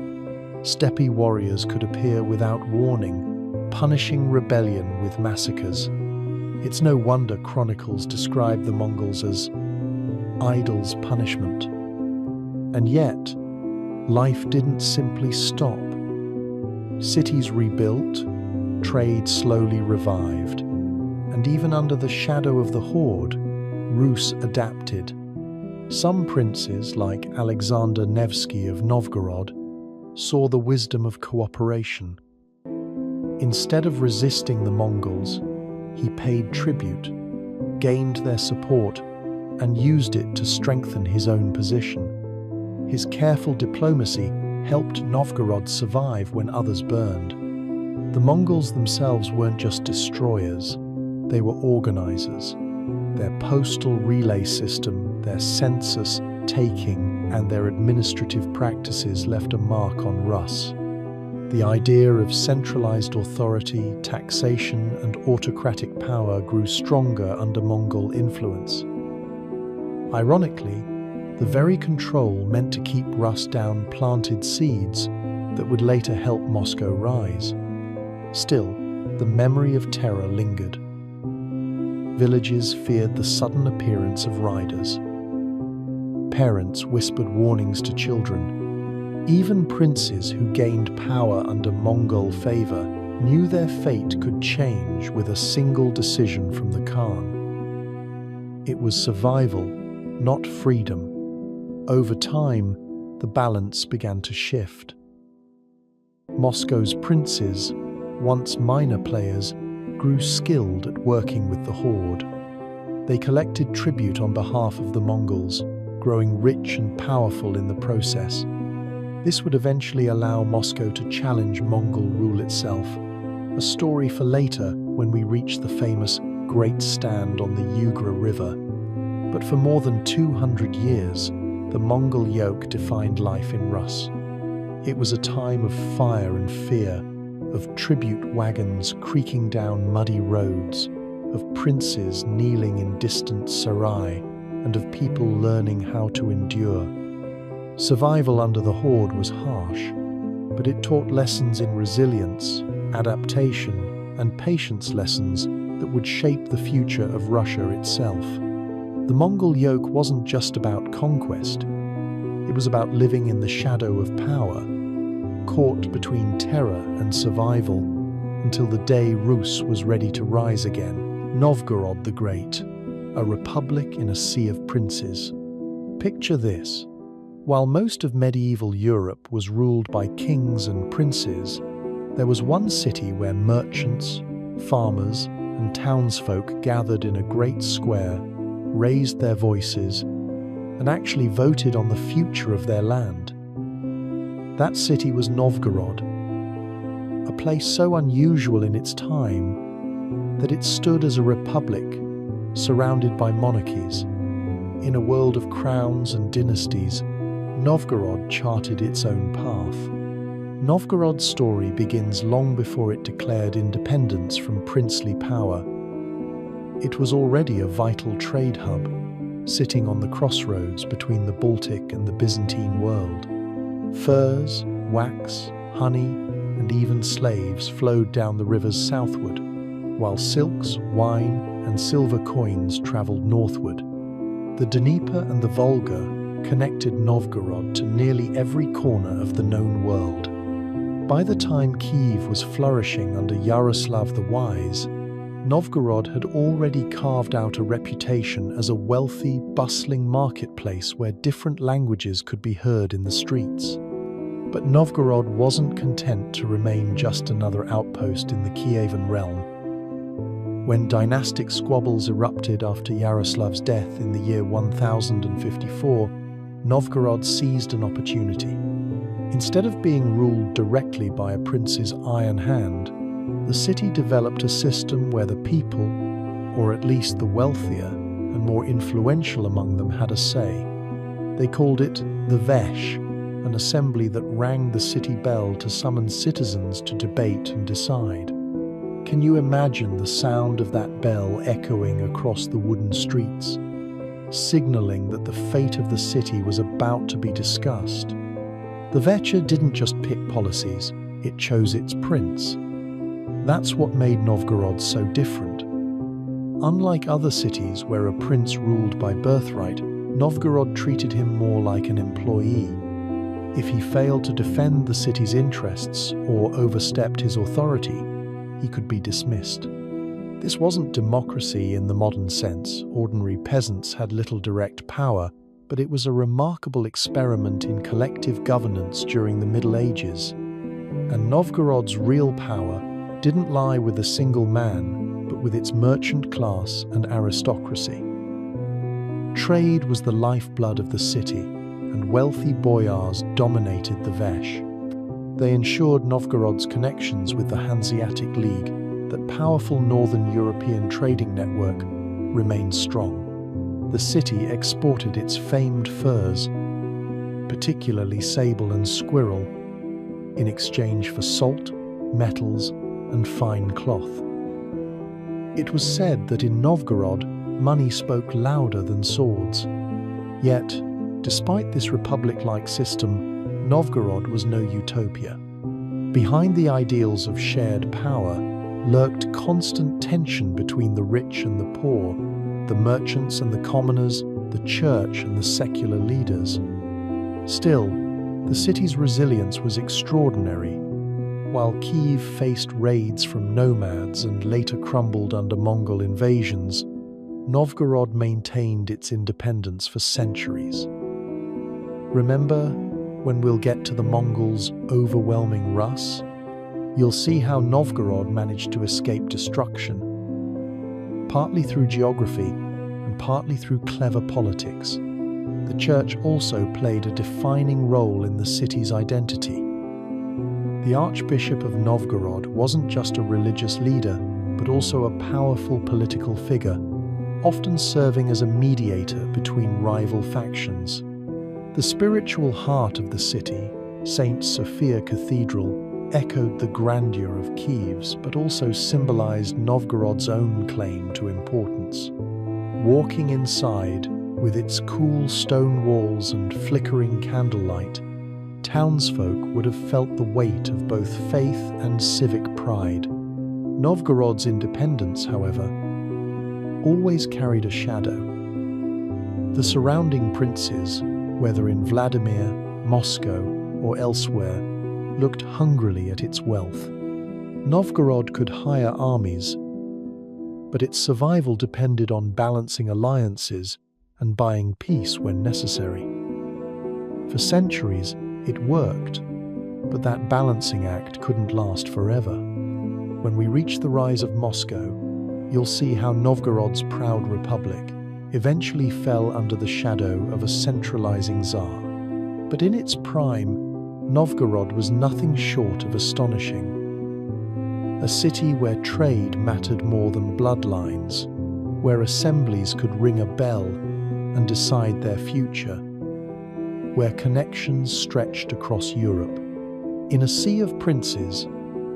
Steppe warriors could appear without warning, punishing rebellion with massacres. It's no wonder chronicles describe the Mongols as idols' punishment. And yet, life didn't simply stop. Cities rebuilt, trade slowly revived, and even under the shadow of the horde, Rus adapted. Some princes, like Alexander Nevsky of Novgorod, saw the wisdom of cooperation. Instead of resisting the Mongols, he paid tribute, gained their support, and used it to strengthen his own position. His careful diplomacy helped Novgorod survive when others burned. The Mongols themselves weren't just destroyers, they were organizers. Their postal relay system, their census taking, and their administrative practices left a mark on Rus. The idea of centralized authority, taxation, and autocratic power grew stronger under Mongol influence. Ironically, the very control meant to keep Rus down planted seeds that would later help Moscow rise. Still, the memory of terror lingered. Villages feared the sudden appearance of riders. Parents whispered warnings to children. Even princes who gained power under Mongol favor knew their fate could change with a single decision from the Khan. It was survival, not freedom. Over time, the balance began to shift. Moscow's princes, once minor players, grew skilled at working with the horde. They collected tribute on behalf of the Mongols, growing rich and powerful in the process. This would eventually allow Moscow to challenge Mongol rule itself, a story for later when we reach the famous Great Stand on the Ugra River. But for more than 200 years, the Mongol yoke defined life in Rus. It was a time of fire and fear, of tribute wagons creaking down muddy roads, of princes kneeling in distant sarai, and of people learning how to endure. Survival under the horde was harsh, but it taught lessons in resilience, adaptation, and patience, lessons that would shape the future of Russia itself. The Mongol yoke wasn't just about conquest, it was about living in the shadow of power, caught between terror and survival, until the day Rus was ready to rise again. Novgorod the Great, a republic in a sea of princes. Picture this. While most of medieval Europe was ruled by kings and princes, there was one city where merchants, farmers, and townsfolk gathered in a great square, raised their voices, and actually voted on the future of their land. That city was Novgorod, a place so unusual in its time that it stood as a republic surrounded by monarchies. In a world of crowns and dynasties, Novgorod charted its own path. Novgorod's story begins long before it declared independence from princely power. It was already a vital trade hub, sitting on the crossroads between the Baltic and the Byzantine world. Furs, wax, honey, and even slaves flowed down the rivers southward, while silks, wine, and silver coins traveled northward. The Dnieper and the Volga connected Novgorod to nearly every corner of the known world. By the time Kiev was flourishing under Yaroslav the Wise, Novgorod had already carved out a reputation as a wealthy, bustling marketplace where different languages could be heard in the streets. But Novgorod wasn't content to remain just another outpost in the Kievan realm. When dynastic squabbles erupted after Yaroslav's death in the year 1054, Novgorod seized an opportunity. Instead of being ruled directly by a prince's iron hand, the city developed a system where the people, or at least the wealthier and more influential among them, had a say. They called it the Vesh, an assembly that rang the city bell to summon citizens to debate and decide. Can you imagine the sound of that bell echoing across the wooden streets, signaling that the fate of the city was about to be discussed? The Vecha didn't just pick policies, it chose its prince. That's what made Novgorod so different. Unlike other cities where a prince ruled by birthright, Novgorod treated him more like an employee. If he failed to defend the city's interests or overstepped his authority, he could be dismissed. This wasn't democracy in the modern sense. Ordinary peasants had little direct power, but it was a remarkable experiment in collective governance during the Middle Ages. And Novgorod's real power didn't lie with a single man, but with its merchant class and aristocracy. Trade was the lifeblood of the city, and wealthy boyars dominated the Vesh. They ensured Novgorod's connections with the Hanseatic League, that powerful northern European trading network, remained strong. The city exported its famed furs, particularly sable and squirrel, in exchange for salt, metals, and fine cloth. It was said that in Novgorod, money spoke louder than swords. Yet, despite this republic-like system, Novgorod was no utopia. Behind the ideals of shared power lurked constant tension between the rich and the poor, the merchants and the commoners, the church and the secular leaders. Still, the city's resilience was extraordinary. While Kyiv faced raids from nomads and later crumbled under Mongol invasions, Novgorod maintained its independence for centuries. Remember when we'll get to the Mongols' overwhelming Rus? You'll see how Novgorod managed to escape destruction, partly through geography and partly through clever politics. The church also played a defining role in the city's identity. The Archbishop of Novgorod wasn't just a religious leader, but also a powerful political figure, often serving as a mediator between rival factions. The spiritual heart of the city, St. Sophia Cathedral, echoed the grandeur of Kyiv's, but also symbolized Novgorod's own claim to importance. Walking inside, with its cool stone walls and flickering candlelight, townsfolk would have felt the weight of both faith and civic pride. Novgorod's independence, however, always carried a shadow. The surrounding princes, whether in Vladimir, Moscow, or elsewhere, looked hungrily at its wealth. Novgorod could hire armies, but its survival depended on balancing alliances and buying peace when necessary. For centuries, it worked, but that balancing act couldn't last forever. When we reach the rise of Moscow, you'll see how Novgorod's proud republic eventually fell under the shadow of a centralizing Tsar. But in its prime, Novgorod was nothing short of astonishing. A city where trade mattered more than bloodlines, where assemblies could ring a bell and decide their future, where connections stretched across Europe. In a sea of princes,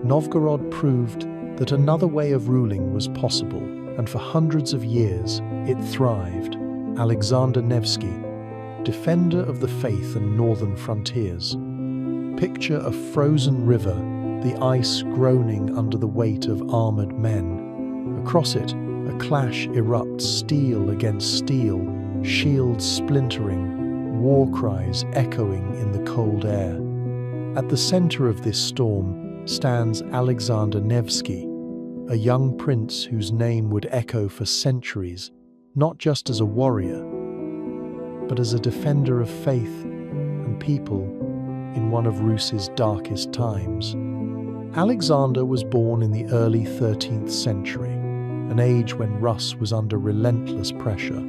Novgorod proved that another way of ruling was possible, and for hundreds of years it thrived. Alexander Nevsky, defender of the faith and northern frontiers. Picture a frozen river, the ice groaning under the weight of armored men. Across it, a clash erupts, steel against steel, shields splintering, war cries echoing in the cold air. At the center of this storm stands Alexander Nevsky, a young prince whose name would echo for centuries, not just as a warrior, but as a defender of faith and people in one of Rus's darkest times. Alexander was born in the early 13th century, an age when Rus was under relentless pressure.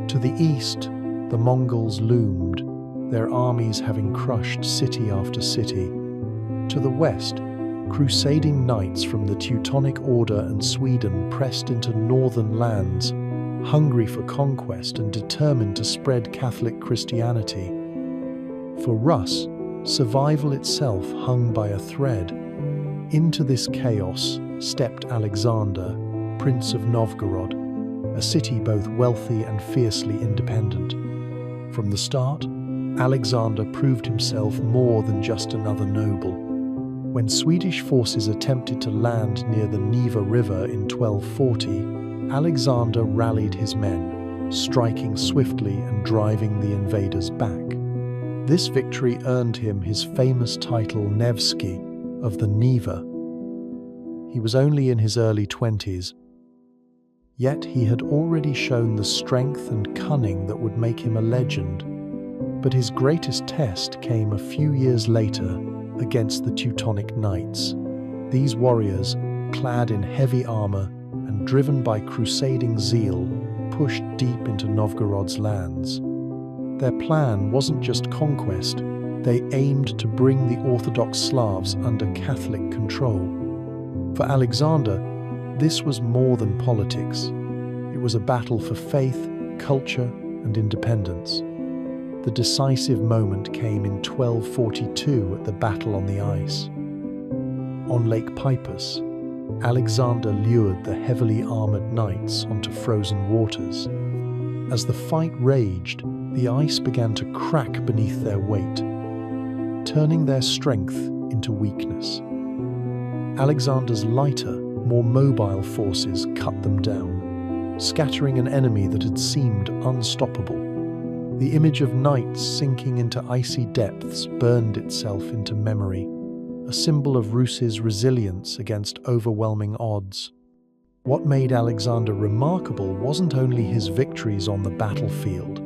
To the east, the Mongols loomed, their armies having crushed city after city. To the west, crusading knights from the Teutonic Order and Sweden pressed into northern lands, hungry for conquest and determined to spread Catholic Christianity. For Rus, survival itself hung by a thread. Into this chaos stepped Alexander, Prince of Novgorod, a city both wealthy and fiercely independent. From the start, Alexander proved himself more than just another noble. When Swedish forces attempted to land near the Neva River in 1240, Alexander rallied his men, striking swiftly and driving the invaders back. This victory earned him his famous title Nevsky of the Neva. He was only in his early 20s, yet he had already shown the strength and cunning that would make him a legend. But his greatest test came a few years later against the Teutonic Knights. These warriors, clad in heavy armor and driven by crusading zeal, pushed deep into Novgorod's lands. Their plan wasn't just conquest, they aimed to bring the Orthodox Slavs under Catholic control. For Alexander, this was more than politics. It was a battle for faith, culture, and independence. The decisive moment came in 1242 at the Battle on the Ice. On Lake Peipus, Alexander lured the heavily armored knights onto frozen waters. As the fight raged, the ice began to crack beneath their weight, turning their strength into weakness. Alexander's lighter, more mobile forces cut them down, scattering an enemy that had seemed unstoppable. The image of knights sinking into icy depths burned itself into memory, a symbol of Rus's resilience against overwhelming odds. What made Alexander remarkable wasn't only his victories on the battlefield,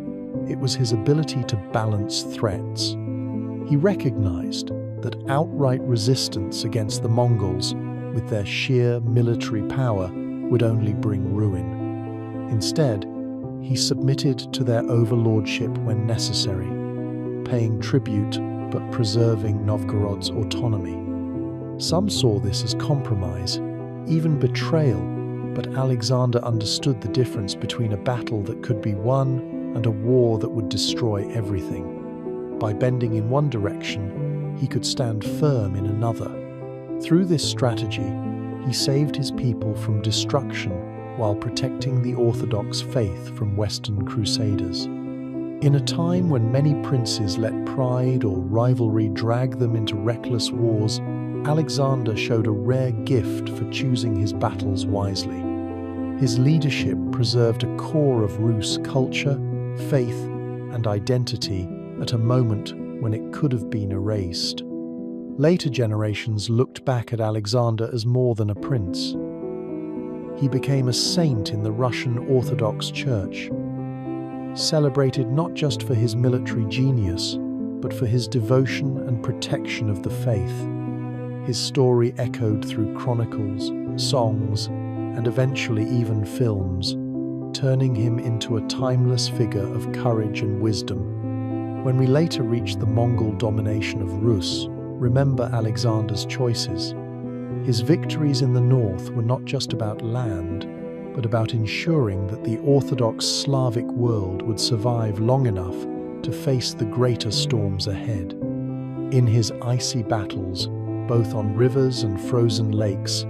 it was his ability to balance threats. He recognized that outright resistance against the Mongols, with their sheer military power, would only bring ruin. Instead, he submitted to their overlordship when necessary, paying tribute but preserving Novgorod's autonomy. Some saw this as compromise, even betrayal, but Alexander understood the difference between a battle that could be won and a war that would destroy everything. By bending in one direction, he could stand firm in another. Through this strategy, he saved his people from destruction while protecting the Orthodox faith from Western crusaders. In a time when many princes let pride or rivalry drag them into reckless wars, Alexander showed a rare gift for choosing his battles wisely. His leadership preserved a core of Rus culture, faith, and identity at a moment when it could have been erased. Later generations looked back at Alexander as more than a prince. He became a saint in the Russian Orthodox Church, celebrated not just for his military genius, but for his devotion and protection of the faith. His story echoed through chronicles, songs, and eventually even films, turning him into a timeless figure of courage and wisdom. When we later reach the Mongol domination of Rus, remember Alexander's choices. His victories in the north were not just about land, but about ensuring that the Orthodox Slavic world would survive long enough to face the greater storms ahead. In his icy battles, both on rivers and frozen lakes,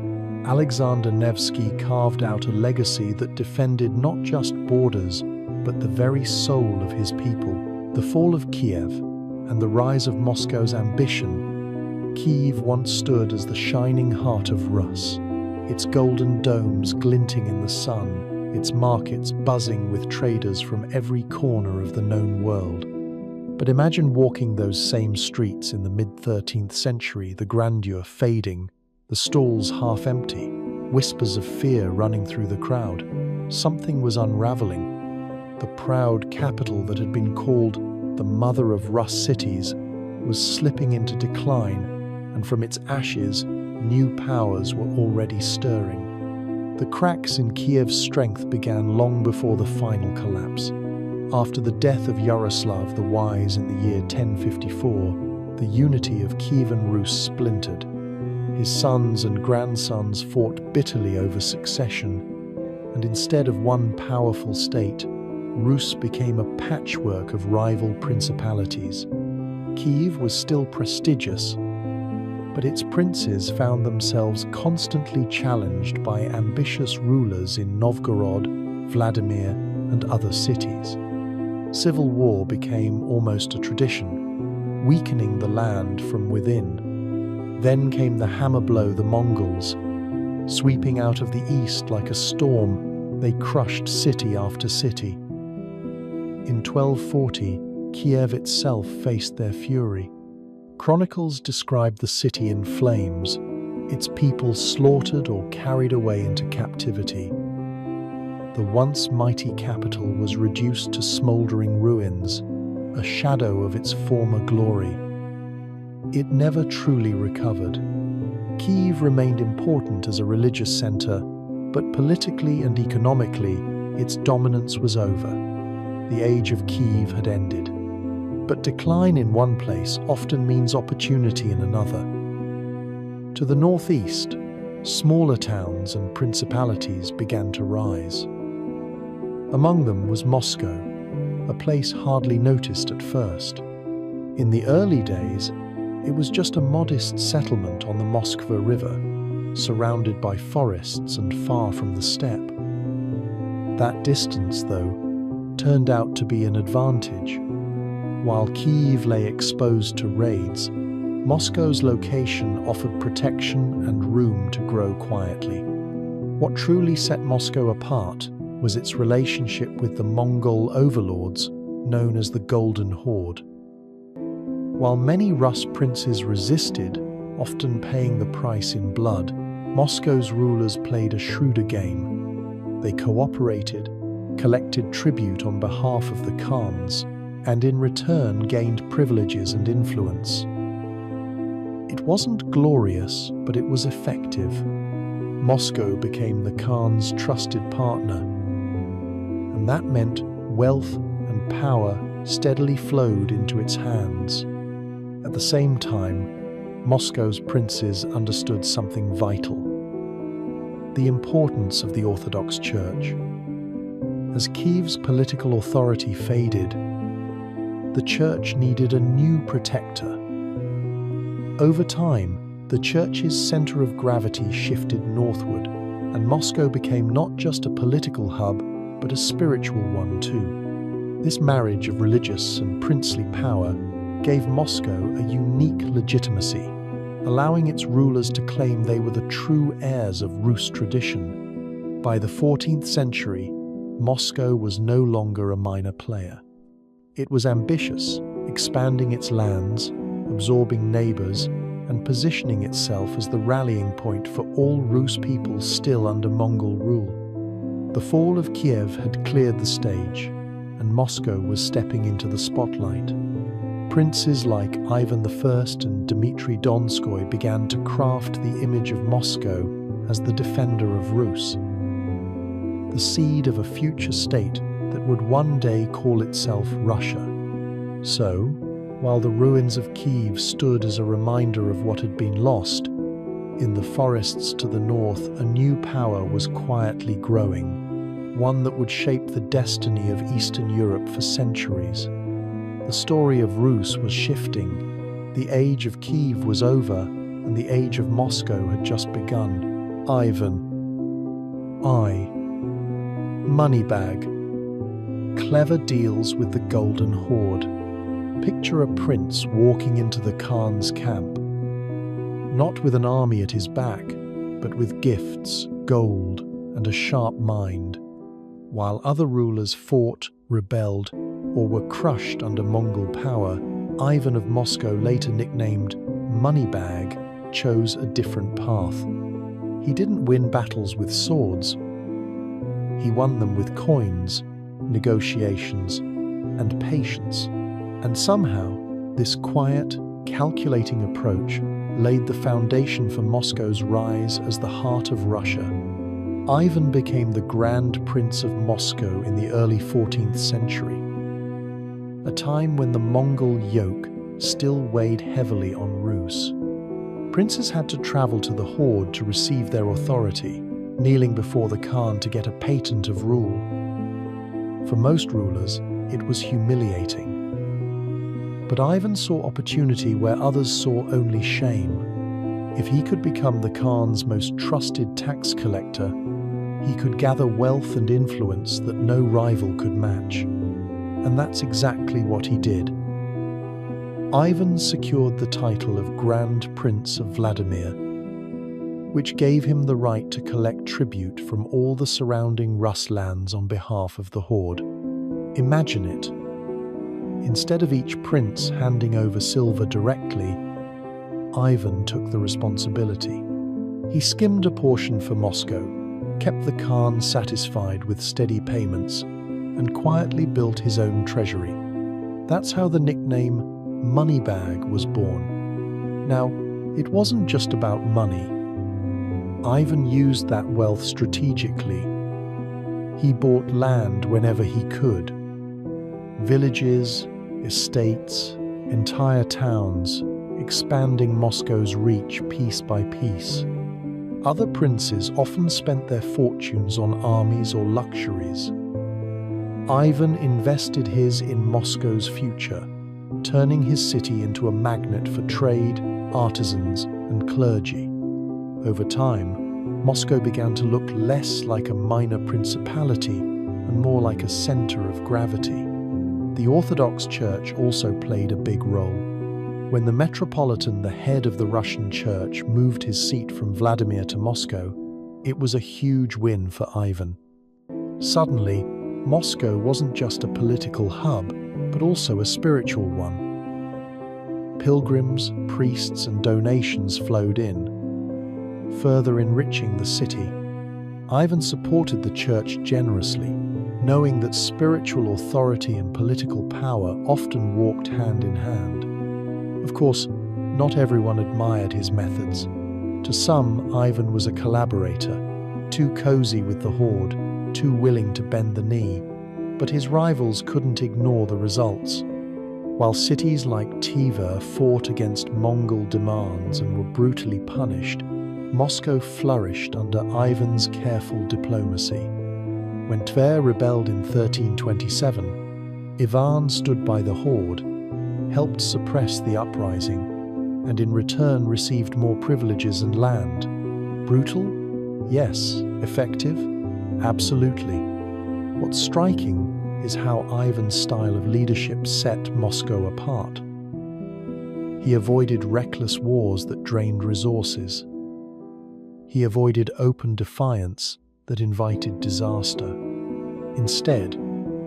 Alexander Nevsky carved out a legacy that defended not just borders, but the very soul of his people. The fall of Kiev and the rise of Moscow's ambition. Kiev once stood as the shining heart of Rus, its golden domes glinting in the sun, its markets buzzing with traders from every corner of the known world. But imagine walking those same streets in the mid-13th century, the grandeur fading, the stalls half empty, whispers of fear running through the crowd. Something was unraveling. The proud capital that had been called the mother of Rus cities was slipping into decline, and from its ashes, new powers were already stirring. The cracks in Kiev's strength began long before the final collapse. After the death of Yaroslav the Wise in the year 1054, the unity of Kievan Rus splintered. His sons and grandsons fought bitterly over succession, and instead of one powerful state, Rus became a patchwork of rival principalities. Kiev was still prestigious, but its princes found themselves constantly challenged by ambitious rulers in Novgorod, Vladimir, and other cities. Civil war became almost a tradition, weakening the land from within. Then came the hammer blow, the Mongols, sweeping out of the east like a storm, They crushed city after city. In 1240, Kiev itself faced their fury. Chronicles describe the city in flames, its people slaughtered or carried away into captivity. The once mighty capital was reduced to smoldering ruins, a shadow of its former glory. It never truly recovered. Kyiv remained important as a religious center, but politically and economically, its dominance was over. The age of Kyiv had ended. But decline in one place often means opportunity in another. To the northeast, smaller towns and principalities began to rise. Among them was Moscow, a place hardly noticed at first. In the early days, it was just a modest settlement on the Moskva River, surrounded by forests and far from the steppe. That distance, though, turned out to be an advantage. While Kyiv lay exposed to raids, Moscow's location offered protection and room to grow quietly. What truly set Moscow apart was its relationship with the Mongol overlords known as the Golden Horde. While many Rus princes resisted, often paying the price in blood, Moscow's rulers played a shrewder game. They cooperated, collected tribute on behalf of the Khans, and in return gained privileges and influence. It wasn't glorious, but it was effective. Moscow became the Khan's trusted partner, and that meant wealth and power steadily flowed into its hands. At the same time, Moscow's princes understood something vital: the importance of the Orthodox Church. As Kyiv's political authority faded, the church needed a new protector. Over time, the church's center of gravity shifted northward, and Moscow became not just a political hub, but a spiritual one too. This marriage of religious and princely power gave Moscow a unique legitimacy, allowing its rulers to claim they were the true heirs of Rus tradition. By the 14th century, Moscow was no longer a minor player. It was ambitious, expanding its lands, absorbing neighbors, and positioning itself as the rallying point for all Rus peoples still under Mongol rule. The fall of Kiev had cleared the stage, and Moscow was stepping into the spotlight. Princes like Ivan I and Dmitry Donskoy began to craft the image of Moscow as the defender of Rus, the seed of a future state that would one day call itself Russia. So, while the ruins of Kyiv stood as a reminder of what had been lost, in the forests to the north a new power was quietly growing, one that would shape the destiny of Eastern Europe for centuries. The story of Rus was shifting. The age of Kyiv was over, and the age of Moscow had just begun. Moneybag. Clever deals with the Golden Horde. Picture a prince walking into the Khan's camp, not with an army at his back, but with gifts, gold, and a sharp mind. While other rulers fought, rebelled, or were crushed under Mongol power, Ivan of Moscow, later nicknamed Moneybag, chose a different path. He didn't win battles with swords. He won them with coins, negotiations, and patience. And somehow, this quiet, calculating approach laid the foundation for Moscow's rise as the heart of Russia. Ivan became the Grand Prince of Moscow in the early 14th century, a time when the Mongol yoke still weighed heavily on Rus. Princes had to travel to the horde to receive their authority, kneeling before the Khan to get a patent of rule. For most rulers, it was humiliating. But Ivan saw opportunity where others saw only shame. If he could become the Khan's most trusted tax collector, he could gather wealth and influence that no rival could match. And that's exactly what he did. Ivan secured the title of Grand Prince of Vladimir. which gave him the right to collect tribute from all the surrounding Rus lands on behalf of the horde. Imagine it. Instead of each prince handing over silver directly, Ivan took the responsibility. He skimmed a portion for Moscow, kept the Khan satisfied with steady payments, and quietly built his own treasury. That's how the nickname Moneybag was born. Now, it wasn't just about money. Ivan used that wealth strategically. He bought land whenever he could. Villages, estates, entire towns, expanding Moscow's reach piece by piece. Other princes often spent their fortunes on armies or luxuries. Ivan invested his in Moscow's future, turning his city into a magnet for trade, artisans, and clergy. Over time, Moscow began to look less like a minor principality and more like a center of gravity. The Orthodox Church also played a big role. When the Metropolitan, the head of the Russian Church, moved his seat from Vladimir to Moscow, it was a huge win for Ivan. Suddenly, Moscow wasn't just a political hub, but also a spiritual one. Pilgrims, priests, and donations flowed in, further enriching the city. Ivan supported the church generously, knowing that spiritual authority and political power often walked hand in hand. Of course, not everyone admired his methods. To some, Ivan was a collaborator, too cozy with the horde, too willing to bend the knee. But his rivals couldn't ignore the results. While cities like Tver fought against Mongol demands and were brutally punished, Moscow flourished under Ivan's careful diplomacy. When Tver rebelled in 1327, Ivan stood by the horde, helped suppress the uprising, and in return received more privileges and land. Brutal? Yes. Effective? Absolutely. What's striking is how Ivan's style of leadership set Moscow apart. He avoided reckless wars that drained resources. He avoided open defiance that invited disaster. Instead,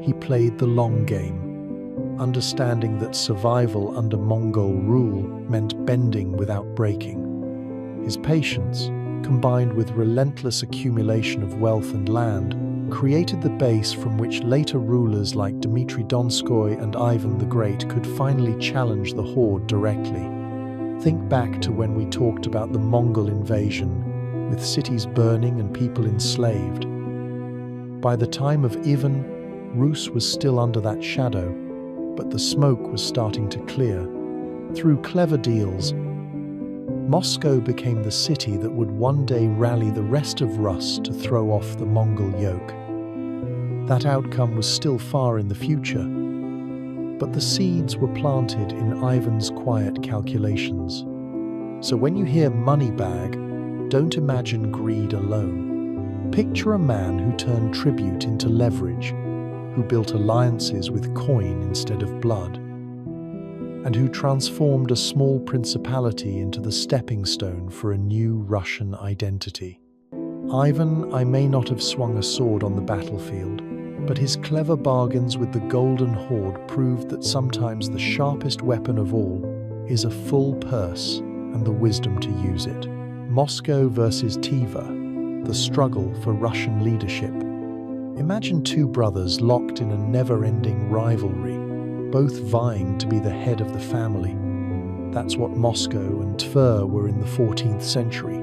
he played the long game, understanding that survival under Mongol rule meant bending without breaking. His patience, combined with relentless accumulation of wealth and land, created the base from which later rulers like Dmitry Donskoy and Ivan the Great could finally challenge the horde directly. Think back to when we talked about the Mongol invasion, with cities burning and people enslaved. By the time of Ivan, Rus was still under that shadow, but the smoke was starting to clear. Through clever deals, Moscow became the city that would one day rally the rest of Rus to throw off the Mongol yoke. That outcome was still far in the future, but the seeds were planted in Ivan's quiet calculations. So when you hear Moneybag, don't imagine greed alone. Picture a man who turned tribute into leverage, who built alliances with coin instead of blood, and who transformed a small principality into the stepping stone for a new Russian identity. Ivan may not have swung a sword on the battlefield, but his clever bargains with the Golden Horde proved that sometimes the sharpest weapon of all is a full purse and the wisdom to use it. Moscow versus Tver, the struggle for Russian leadership. Imagine two brothers locked in a never-ending rivalry, both vying to be the head of the family. That's what Moscow and Tver were in the 14th century,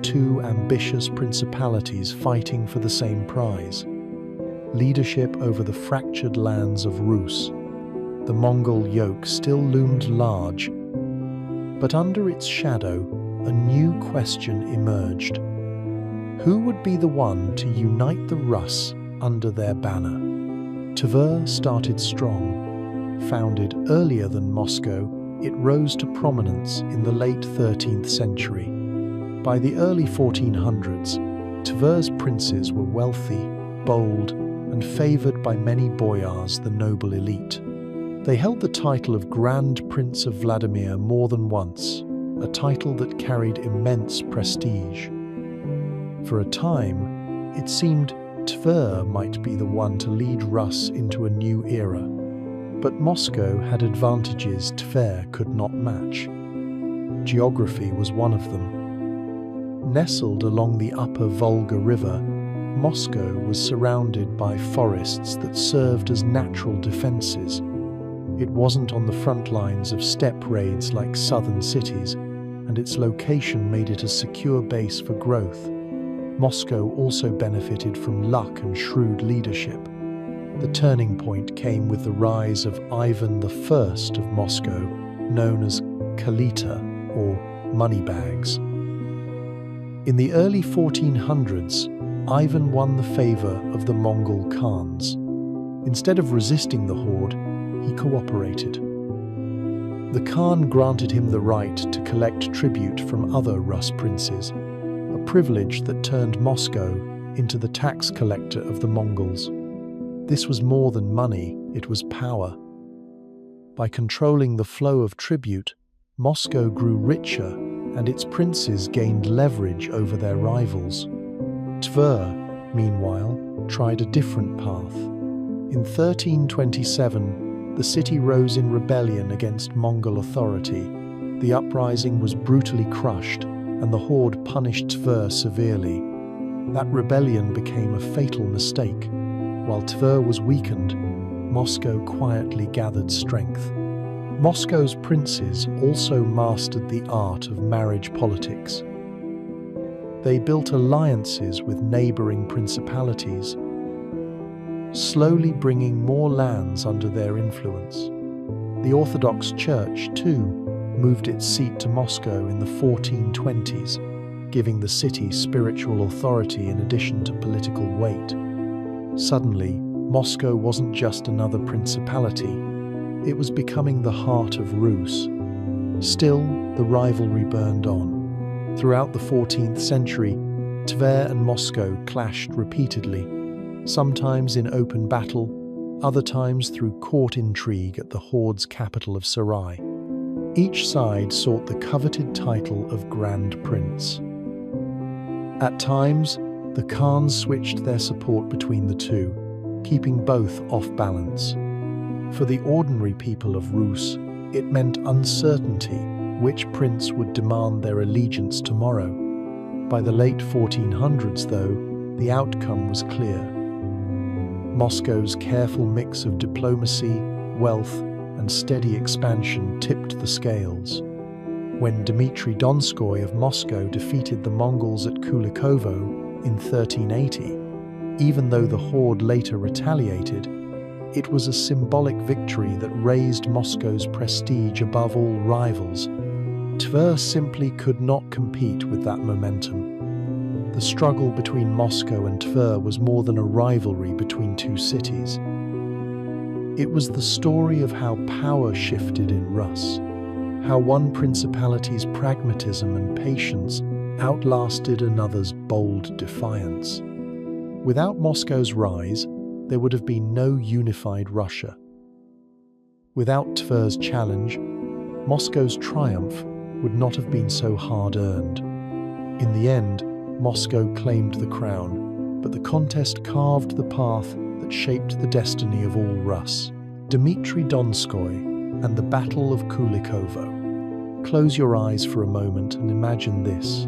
two ambitious principalities fighting for the same prize. Leadership over the fractured lands of Rus. The Mongol yoke still loomed large, but under its shadow, a new question emerged. Who would be the one to unite the Rus under their banner? Tver started strong. Founded earlier than Moscow, it rose to prominence in the late 13th century. By the early 1400s, Tver's princes were wealthy, bold, and favored by many boyars, the noble elite. They held the title of Grand Prince of Vladimir more than once. a title that carried immense prestige. For a time, it seemed Tver might be the one to lead Rus into a new era. But Moscow had advantages Tver could not match. Geography was one of them. Nestled along the upper Volga River, Moscow was surrounded by forests that served as natural defenses. It wasn't on the front lines of steppe raids like southern cities, and its location made it a secure base for growth. Moscow also benefited from luck and shrewd leadership. The turning point came with the rise of Ivan I of Moscow, known as Kalita, or moneybags. In the early 1400s, Ivan won the favor of the Mongol Khans. Instead of resisting the horde, he cooperated. The Khan granted him the right to collect tribute from other Rus princes, a privilege that turned Moscow into the tax collector of the Mongols. This was more than money, it was power. By controlling the flow of tribute, Moscow grew richer and its princes gained leverage over their rivals. Tver, meanwhile, tried a different path. In 1327, the city rose in rebellion against Mongol authority. The uprising was brutally crushed, and the horde punished Tver severely. That rebellion became a fatal mistake. While Tver was weakened, Moscow quietly gathered strength. Moscow's princes also mastered the art of marriage politics. They built alliances with neighboring principalities, slowly bringing more lands under their influence. The Orthodox Church, too, moved its seat to Moscow in the 1420s, giving the city spiritual authority in addition to political weight. Suddenly, Moscow wasn't just another principality, it was becoming the heart of Rus. Still, the rivalry burned on. Throughout the 14th century, Tver and Moscow clashed repeatedly, sometimes in open battle, other times through court intrigue at the horde's capital of Sarai. Each side sought the coveted title of Grand Prince. At times, the Khans switched their support between the two, keeping both off balance. For the ordinary people of Rus, it meant uncertainty which prince would demand their allegiance tomorrow. By the late 1400s, though, the outcome was clear. Moscow's careful mix of diplomacy, wealth, and steady expansion tipped the scales. When Dmitry Donskoy of Moscow defeated the Mongols at Kulikovo in 1380, even though the horde later retaliated, it was a symbolic victory that raised Moscow's prestige above all rivals. Tver simply could not compete with that momentum. The struggle between Moscow and Tver was more than a rivalry between two cities. It was the story of how power shifted in Rus, how one principality's pragmatism and patience outlasted another's bold defiance. Without Moscow's rise, there would have been no unified Russia. Without Tver's challenge, Moscow's triumph would not have been so hard-earned. In the end, Moscow claimed the crown, but the contest carved the path that shaped the destiny of all Rus. Dmitry Donskoy and the Battle of Kulikovo. Close your eyes for a moment and imagine this.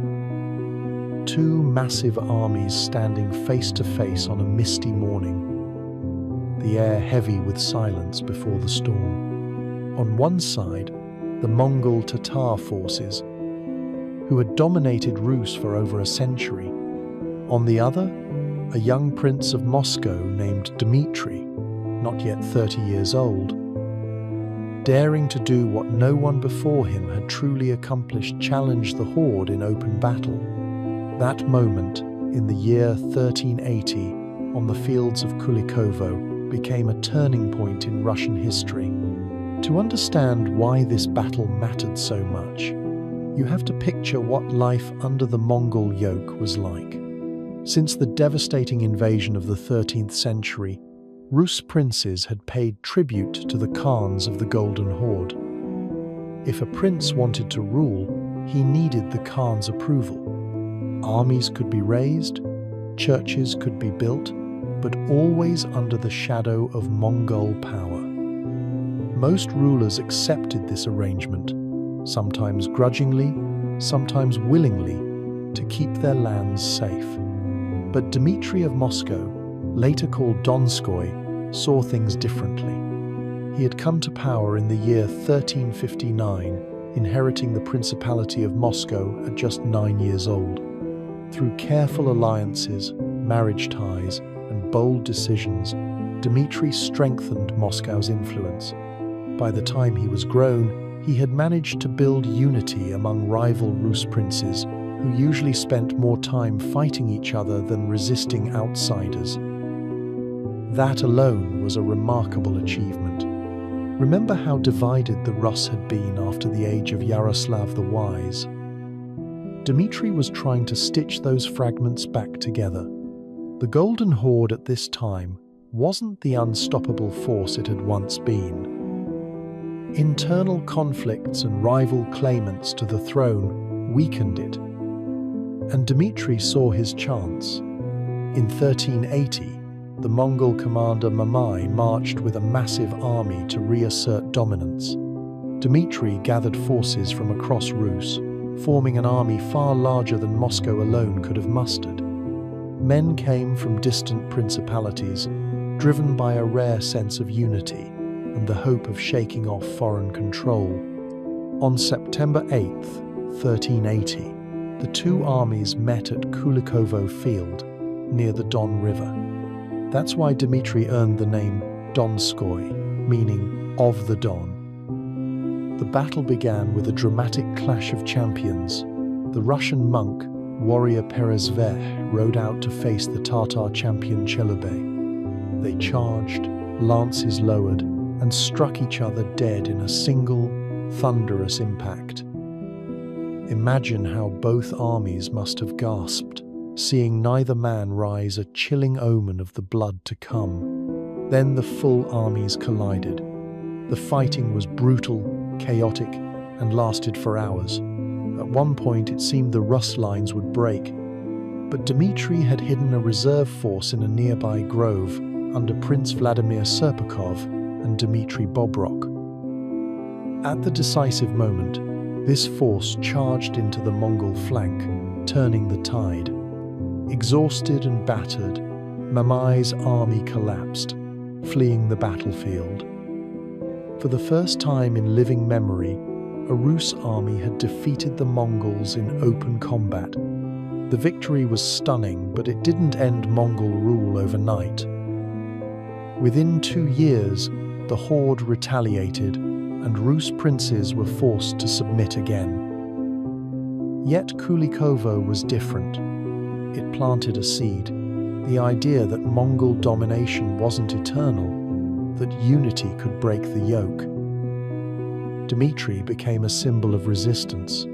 Two massive armies standing face to face on a misty morning, the air heavy with silence before the storm. On one side, the Mongol Tatar forces, who had dominated Rus for over a century. On the other, a young prince of Moscow named Dmitry, not yet 30 years old, daring to do what no one before him had truly accomplished: challenge the horde in open battle. That moment, in the year 1380, on the fields of Kulikovo, became a turning point in Russian history. To understand why this battle mattered so much, you have to picture what life under the Mongol yoke was like. Since the devastating invasion of the 13th century, Rus princes had paid tribute to the Khans of the Golden Horde. If a prince wanted to rule, he needed the Khan's approval. Armies could be raised, churches could be built, but always under the shadow of Mongol power. Most rulers accepted this arrangement, sometimes grudgingly, sometimes willingly, to keep their lands safe. But Dmitry of Moscow, later called Donskoy, saw things differently. He had come to power in the year 1359, inheriting the Principality of Moscow at just 9 years old. Through careful alliances, marriage ties, and bold decisions, Dmitry strengthened Moscow's influence. By the time he was grown, he had managed to build unity among rival Rus princes, who usually spent more time fighting each other than resisting outsiders. That alone was a remarkable achievement. Remember how divided the Rus had been after the age of Yaroslav the Wise? Dmitry was trying to stitch those fragments back together. The Golden Horde at this time wasn't the unstoppable force it had once been. Internal conflicts and rival claimants to the throne weakened it, and Dmitry saw his chance. In 1380, the Mongol commander Mamai marched with a massive army to reassert dominance. Dmitry gathered forces from across Rus, forming an army far larger than Moscow alone could have mustered. Men came from distant principalities, driven by a rare sense of unity and the hope of shaking off foreign control. On September 8th, 1380, the two armies met at Kulikovo Field, near the Don River. That's why Dmitry earned the name Donskoy, meaning of the Don. The battle began with a dramatic clash of champions. The Russian monk, warrior Perezvech, rode out to face the Tatar champion Chelubey. They charged, lances lowered, and struck each other dead in a single, thunderous impact. Imagine how both armies must have gasped, seeing neither man rise, a chilling omen of the blood to come. Then the full armies collided. The fighting was brutal, chaotic, and lasted for hours. At one point it seemed the Rus lines would break, but Dmitry had hidden a reserve force in a nearby grove under Prince Vladimir Serpukov and Dmitry Bobrok. At the decisive moment, this force charged into the Mongol flank, turning the tide. Exhausted and battered, Mamai's army collapsed, fleeing the battlefield. For the first time in living memory, a Rus army had defeated the Mongols in open combat. The victory was stunning, but it didn't end Mongol rule overnight. Within 2 years, the horde retaliated, and Rus princes were forced to submit again. Yet Kulikovo was different. It planted a seed, the idea that Mongol domination wasn't eternal, that unity could break the yoke. Dmitry became a symbol of resistance,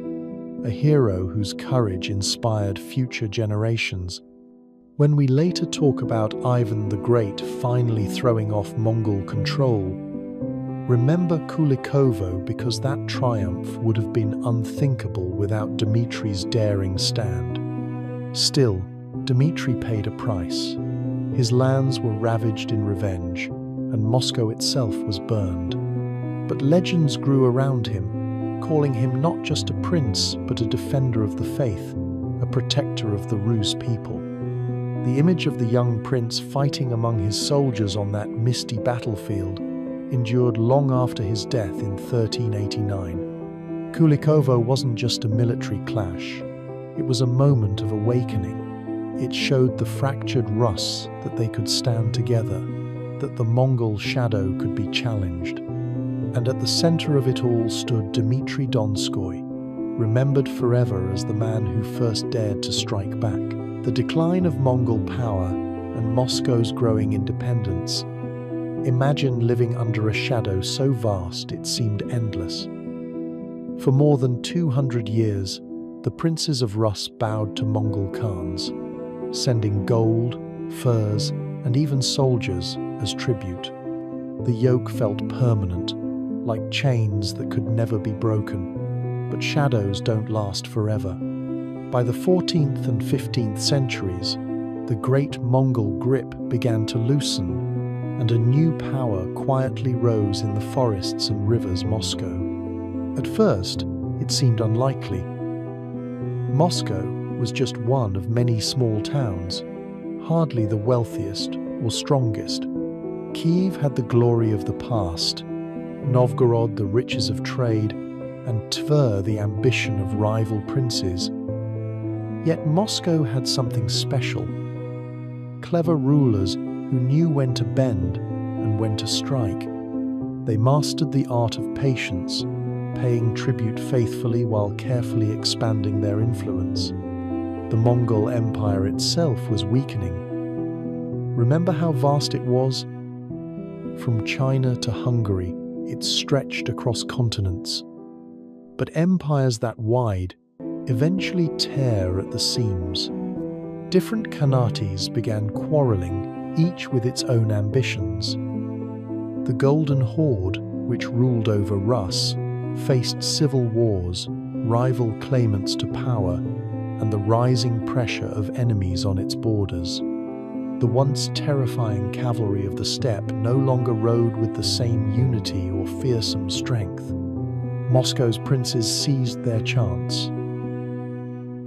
a hero whose courage inspired future generations. When we later talk about Ivan the Great finally throwing off Mongol control, remember Kulikovo, because that triumph would have been unthinkable without Dmitry's daring stand. Still, Dmitry paid a price. His lands were ravaged in revenge, and Moscow itself was burned. But legends grew around him, calling him not just a prince, but a defender of the faith, a protector of the Rus people. The image of the young prince fighting among his soldiers on that misty battlefield endured long after his death in 1389. Kulikovo wasn't just a military clash. It was a moment of awakening. It showed the fractured Rus that they could stand together, that the Mongol shadow could be challenged. And at the center of it all stood Dmitry Donskoy, remembered forever as the man who first dared to strike back. The decline of Mongol power and Moscow's growing independence. Imagine living under a shadow so vast it seemed endless. For more than 200 years, the princes of Rus bowed to Mongol Khans, sending gold, furs, and even soldiers as tribute. The yoke felt permanent, like chains that could never be broken. but shadows don't last forever. By the 14th and 15th centuries, the great Mongol grip began to loosen, and a new power quietly rose in the forests and rivers Moscow. At first, it seemed unlikely. Moscow was just one of many small towns, hardly the wealthiest or strongest. Kiev had the glory of the past, Novgorod the riches of trade, and Tver the ambition of rival princes. Yet Moscow had something special. Clever rulers who knew when to bend and when to strike. They mastered the art of patience, paying tribute faithfully while carefully expanding their influence. The Mongol Empire itself was weakening. Remember how vast it was? From China to Hungary, it stretched across continents. But empires that wide eventually tear at the seams. Different Khanates began quarreling, each with its own ambitions. The Golden Horde, which ruled over Rus, faced civil wars, rival claimants to power, and the rising pressure of enemies on its borders. The once terrifying cavalry of the steppe no longer rode with the same unity or fearsome strength. Moscow's princes seized their chance.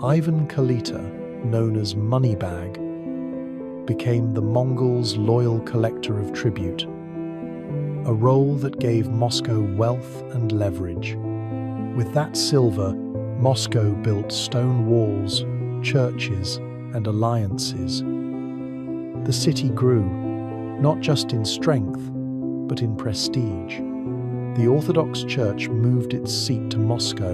Ivan Kalita, known as Moneybag, became the Mongols' loyal collector of tribute, a role that gave Moscow wealth and leverage. With that silver, Moscow built stone walls, churches, and alliances. The city grew, not just in strength, but in prestige. The Orthodox Church moved its seat to Moscow,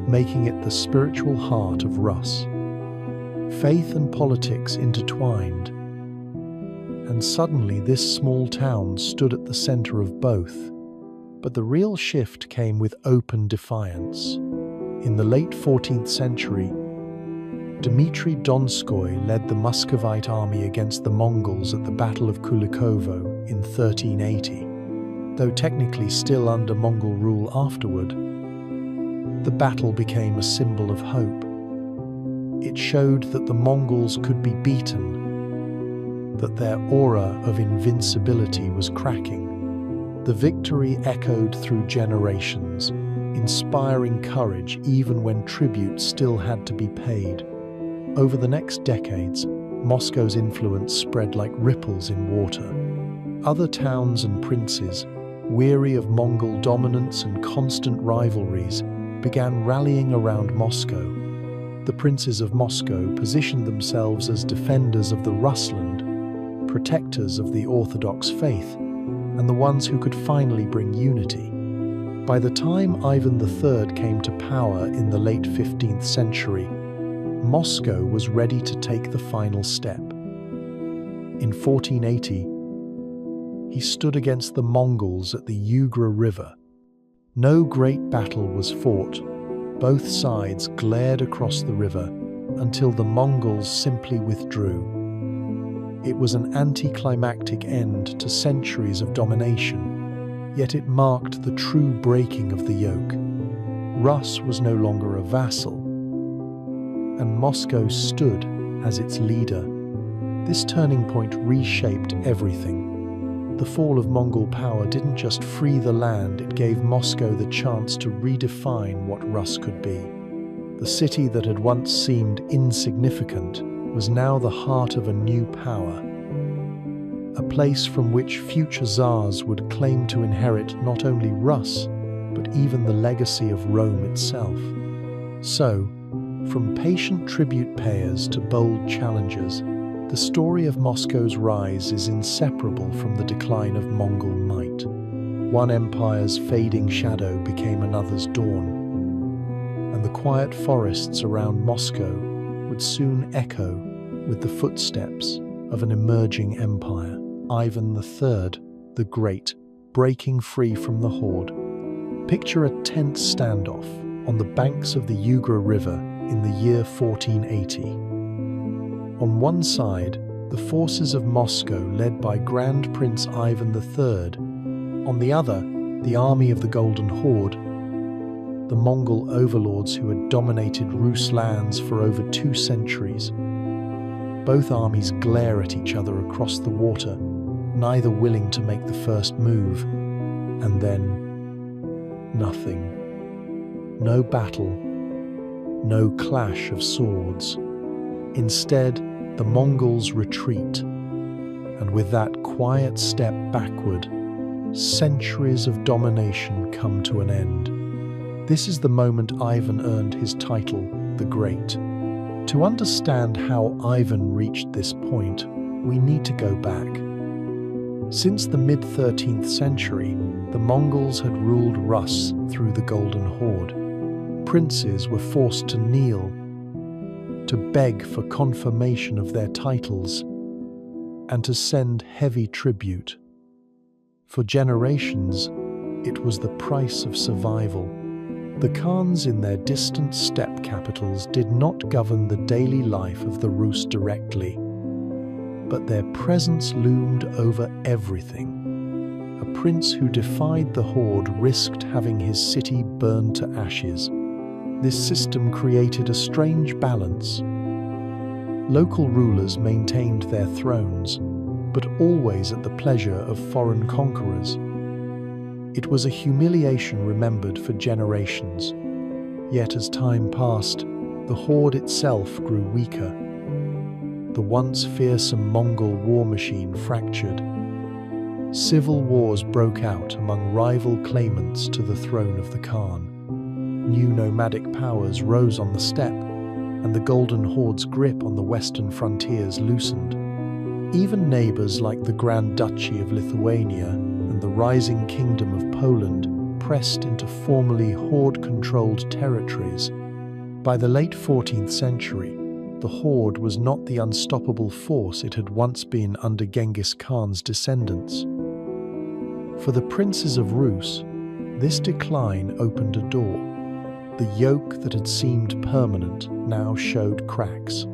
making it the spiritual heart of Rus. Faith and politics intertwined, and suddenly this small town stood at the center of both. But the real shift came with open defiance. In the late 14th century, Dmitry Donskoy led the Muscovite army against the Mongols at the Battle of Kulikovo in 1380. Though technically still under Mongol rule afterward, the battle became a symbol of hope. It showed that the Mongols could be beaten, that their aura of invincibility was cracking. The victory echoed through generations, inspiring courage even when tribute still had to be paid. Over the next decades, Moscow's influence spread like ripples in water. Other towns and princes, weary of Mongol dominance and constant rivalries, began rallying around Moscow. The princes of Moscow positioned themselves as defenders of the Rusland, protectors of the Orthodox faith, and the ones who could finally bring unity. By the time Ivan III came to power in the late 15th century, Moscow was ready to take the final step. In 1480, he stood against the Mongols at the Ugra River. No great battle was fought. Both sides glared across the river until the Mongols simply withdrew. It was an anticlimactic end to centuries of domination, yet it marked the true breaking of the yoke. Rus was no longer a vassal, and Moscow stood as its leader. This turning point reshaped everything. The fall of Mongol power didn't just free the land, it gave Moscow the chance to redefine what Rus could be. The city that had once seemed insignificant was now the heart of a new power, a place from which future Tsars would claim to inherit not only Rus, but even the legacy of Rome itself. So, from patient tribute payers to bold challengers, the story of Moscow's rise is inseparable from the decline of Mongol might. One empire's fading shadow became another's dawn, and the quiet forests around Moscow would soon echo with the footsteps of an emerging empire. Ivan III, the Great, breaking free from the horde. Picture a tense standoff on the banks of the Ugra River in the year 1480. On one side, the forces of Moscow led by Grand Prince Ivan III. On the other, the army of the Golden Horde. the Mongol overlords who had dominated Rus lands for over 2 centuries. Both armies glare at each other across the water, neither willing to make the first move. And then, nothing. No battle, no clash of swords. Instead, the Mongols retreat, and with that quiet step backward, centuries of domination come to an end. This is the moment Ivan earned his title, the Great. To understand how Ivan reached this point, we need to go back. Since the mid-13th century, the Mongols had ruled Rus through the Golden Horde. Princes were forced to kneel, to beg for confirmation of their titles, and to send heavy tribute. For generations, it was the price of survival. The Khans in their distant steppe capitals did not govern the daily life of the Rus directly, but their presence loomed over everything. A prince who defied the horde risked having his city burned to ashes. This system created a strange balance. Local rulers maintained their thrones, but always at the pleasure of foreign conquerors. It was a humiliation remembered for generations. Yet as time passed, the horde itself grew weaker. The once fearsome Mongol war machine fractured. Civil wars broke out among rival claimants to the throne of the Khan. New nomadic powers rose on the steppe, and the Golden Horde's grip on the western frontiers loosened. Even neighbors like the Grand Duchy of Lithuania and the rising Kingdom of Poland pressed into formerly horde-controlled territories. By the late 14th century, the horde was not the unstoppable force it had once been under Genghis Khan's descendants. For the princes of Rus, this decline opened a door. The yoke that had seemed permanent now showed cracks.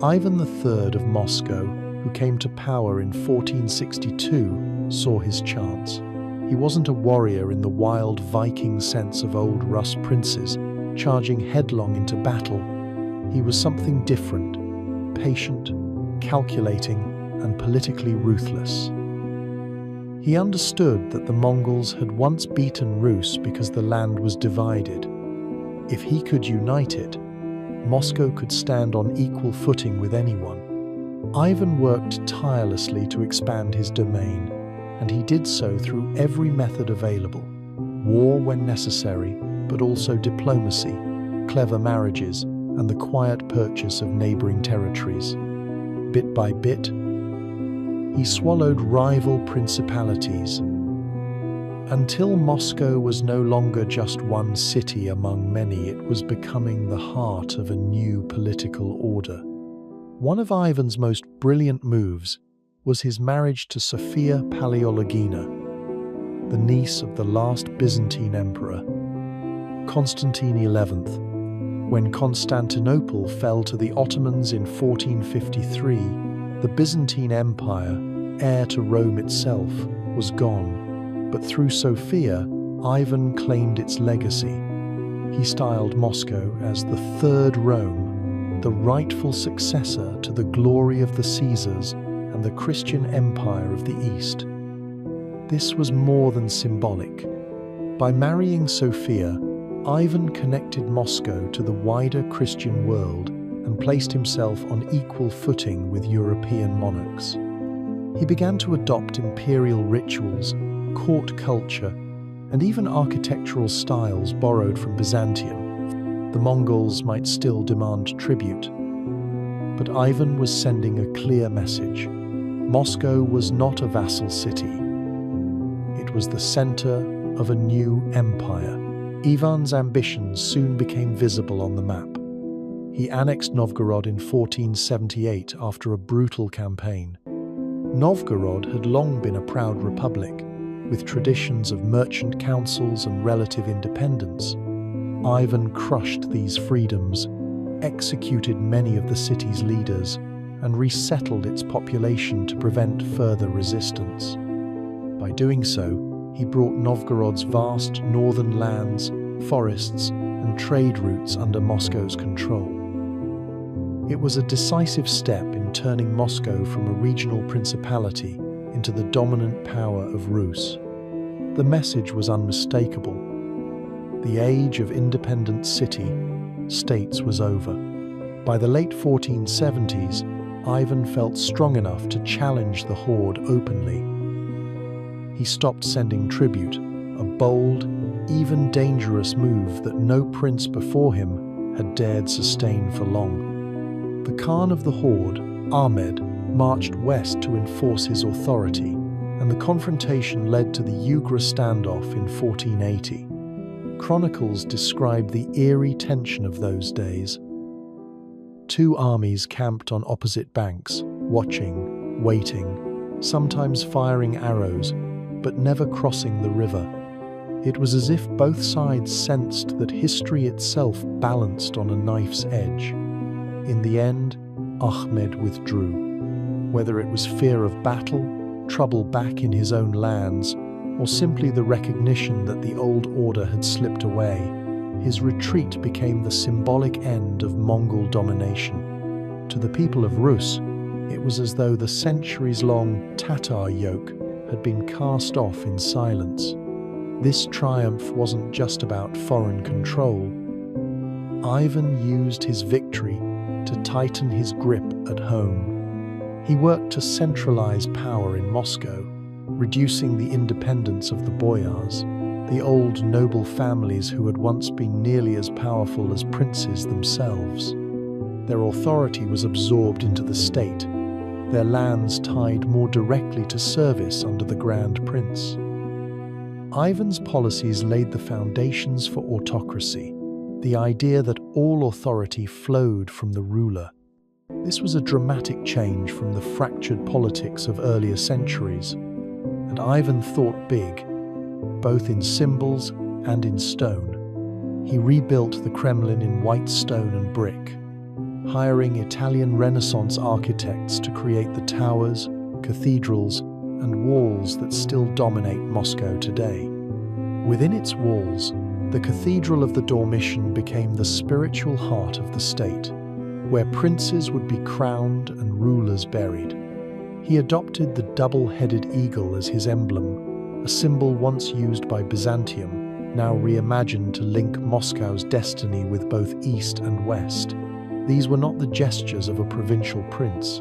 Ivan III of Moscow, who came to power in 1462, saw his chance. He wasn't a warrior in the wild Viking sense of old Rus princes, charging headlong into battle. He was something different, patient, calculating, and politically ruthless. He understood that the Mongols had once beaten Rus because the land was divided. If he could unite it, Moscow could stand on equal footing with anyone. Ivan worked tirelessly to expand his domain, and he did so through every method available. War when necessary, but also diplomacy, clever marriages, and the quiet purchase of neighboring territories. Bit by bit, he swallowed rival principalities, until Moscow was no longer just one city among many. It was becoming the heart of a new political order. One of Ivan's most brilliant moves was his marriage to Sophia Paleologina, the niece of the last Byzantine emperor, Constantine XI. When Constantinople fell to the Ottomans in 1453, the Byzantine Empire, heir to Rome itself, was gone. But through Sophia, Ivan claimed its legacy. He styled Moscow as the Third Rome, the rightful successor to the glory of the Caesars and the Christian Empire of the East. This was more than symbolic. By marrying Sophia, Ivan connected Moscow to the wider Christian world and placed himself on equal footing with European monarchs. He began to adopt imperial rituals, court culture, and even architectural styles borrowed from Byzantium. The Mongols might still demand tribute, but Ivan was sending a clear message. Moscow was not a vassal city. It was the center of a new empire. Ivan's ambitions soon became visible on the map. He annexed Novgorod in 1478 after a brutal campaign. Novgorod had long been a proud republic, with traditions of merchant councils and relative independence. Ivan crushed these freedoms, executed many of the city's leaders, and resettled its population to prevent further resistance. By doing so, he brought Novgorod's vast northern lands forests, and trade routes under Moscow's control. It was a decisive step in turning Moscow from a regional principality into the dominant power of Rus. The message was unmistakable. The age of independent city-states was over. By the late 1470s, Ivan felt strong enough to challenge the horde openly. He stopped sending tribute, a bold, even dangerous move that no prince before him had dared sustain for long. The Khan of the horde, Ahmed, marched west to enforce his authority, and the confrontation led to the Ugra standoff in 1480. Chronicles describe the eerie tension of those days. Two armies camped on opposite banks, watching, waiting, sometimes firing arrows, but never crossing the river. It was as if both sides sensed that history itself balanced on a knife's edge. In the end, Ahmed withdrew. Whether it was fear of battle, trouble back in his own lands, or simply the recognition that the old order had slipped away, his retreat became the symbolic end of Mongol domination. To the people of Rus, it was as though the centuries-long Tatar yoke had been cast off in silence. This triumph wasn't just about foreign control. Ivan used his victory to tighten his grip at home. He worked to centralize power in Moscow, reducing the independence of the boyars, the old noble families who had once been nearly as powerful as princes themselves. Their authority was absorbed into the state, their lands tied more directly to service under the Grand Prince. Ivan's policies laid the foundations for autocracy, the idea that all authority flowed from the ruler. This was a dramatic change from the fractured politics of earlier centuries, and Ivan thought big, both in symbols and in stone. He rebuilt the Kremlin in white stone and brick, hiring Italian Renaissance architects to create the towers, cathedrals, and walls that still dominate Moscow today. Within its walls, the Cathedral of the Dormition became the spiritual heart of the state, where princes would be crowned and rulers buried. He adopted the double-headed eagle as his emblem, a symbol once used by Byzantium, now reimagined to link Moscow's destiny with both East and West. These were not the gestures of a provincial prince.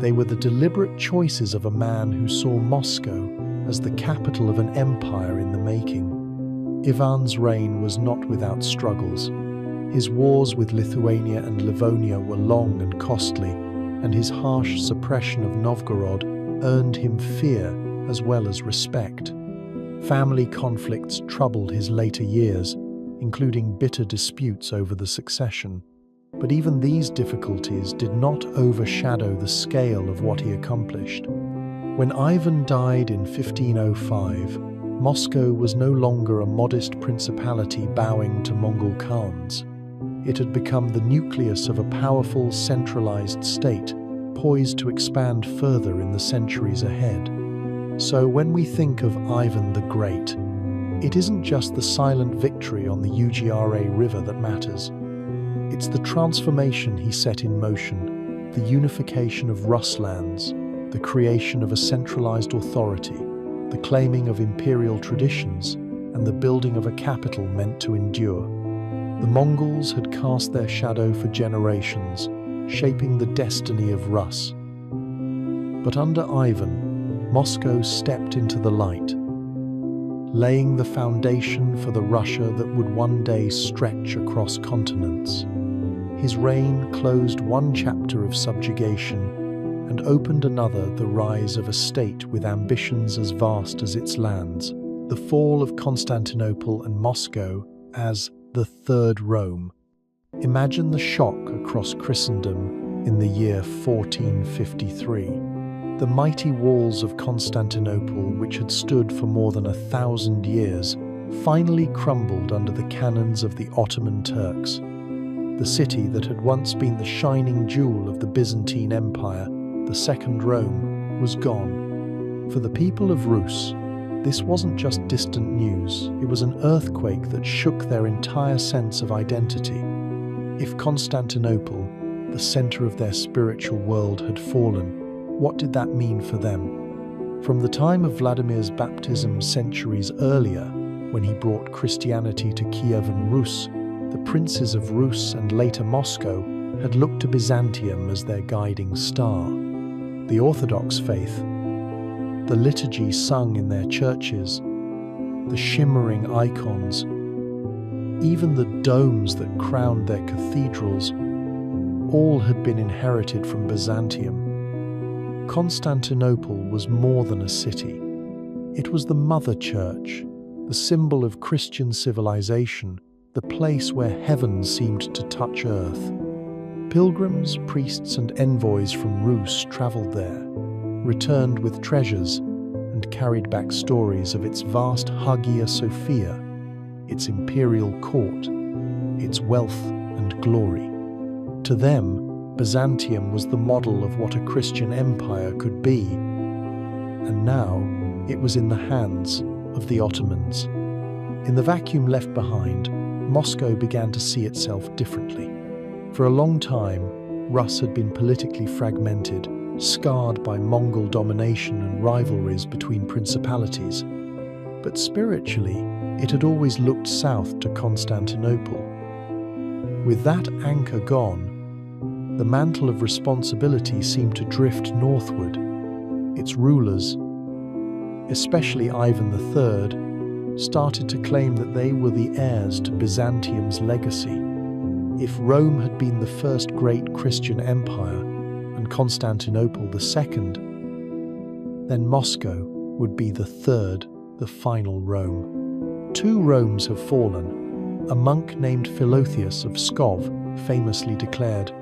They were the deliberate choices of a man who saw Moscow as the capital of an empire in the making. Ivan's reign was not without struggles. His wars with Lithuania and Livonia were long and costly, and his harsh suppression of Novgorod earned him fear as well as respect. Family conflicts troubled his later years, including bitter disputes over the succession. But even these difficulties did not overshadow the scale of what he accomplished. When Ivan died in 1505, Moscow was no longer a modest principality bowing to Mongol Khans. It had become the nucleus of a powerful, centralized state, poised to expand further in the centuries ahead. So when we think of Ivan the Great, it isn't just the silent victory on the Ugra River that matters. It's the transformation he set in motion, the unification of Rus lands, the creation of a centralized authority, the claiming of imperial traditions, and the building of a capital meant to endure. The Mongols had cast their shadow for generations, shaping the destiny of Rus. But under Ivan, Moscow stepped into the light, laying the foundation for the Russia that would one day stretch across continents. His reign closed one chapter of subjugation and opened another, the rise of a state with ambitions as vast as its lands, the fall of Constantinople and Moscow as the Third Rome. Imagine the shock across Christendom in the year 1453. The mighty walls of Constantinople, which had stood for more than 1,000 years, finally crumbled under the cannons of the Ottoman Turks. The city that had once been the shining jewel of the Byzantine Empire, the Second Rome, was gone. For the people of Rus, This wasn't just distant news, it was an earthquake that shook their entire sense of identity. If Constantinople, the center of their spiritual world, had fallen, what did that mean for them? From the time of Vladimir's baptism centuries earlier, when he brought Christianity to Kiev and Rus, the princes of Rus and later Moscow had looked to Byzantium as their guiding star. The Orthodox faith, the liturgy sung in their churches, the shimmering icons, even the domes that crowned their cathedrals, all had been inherited from Byzantium. Constantinople was more than a city. It was the mother church, the symbol of Christian civilization, the place where heaven seemed to touch earth. Pilgrims, priests, and envoys from Rus traveled there, returned with treasures, and carried back stories of its vast Hagia Sophia, its imperial court, its wealth and glory. To them, Byzantium was the model of what a Christian empire could be, and now it was in the hands of the Ottomans. In the vacuum left behind, Moscow began to see itself differently. For a long time, Rus had been politically fragmented, scarred by Mongol domination and rivalries between principalities. But spiritually, it had always looked south to Constantinople. With that anchor gone, the mantle of responsibility seemed to drift northward. Its rulers, especially Ivan III, started to claim that they were the heirs to Byzantium's legacy. If Rome had been the first great Christian empire and Constantinople the second, then Moscow would be the third, the final Rome. Two Romes have fallen. A monk named Philotheus of Pskov famously declared,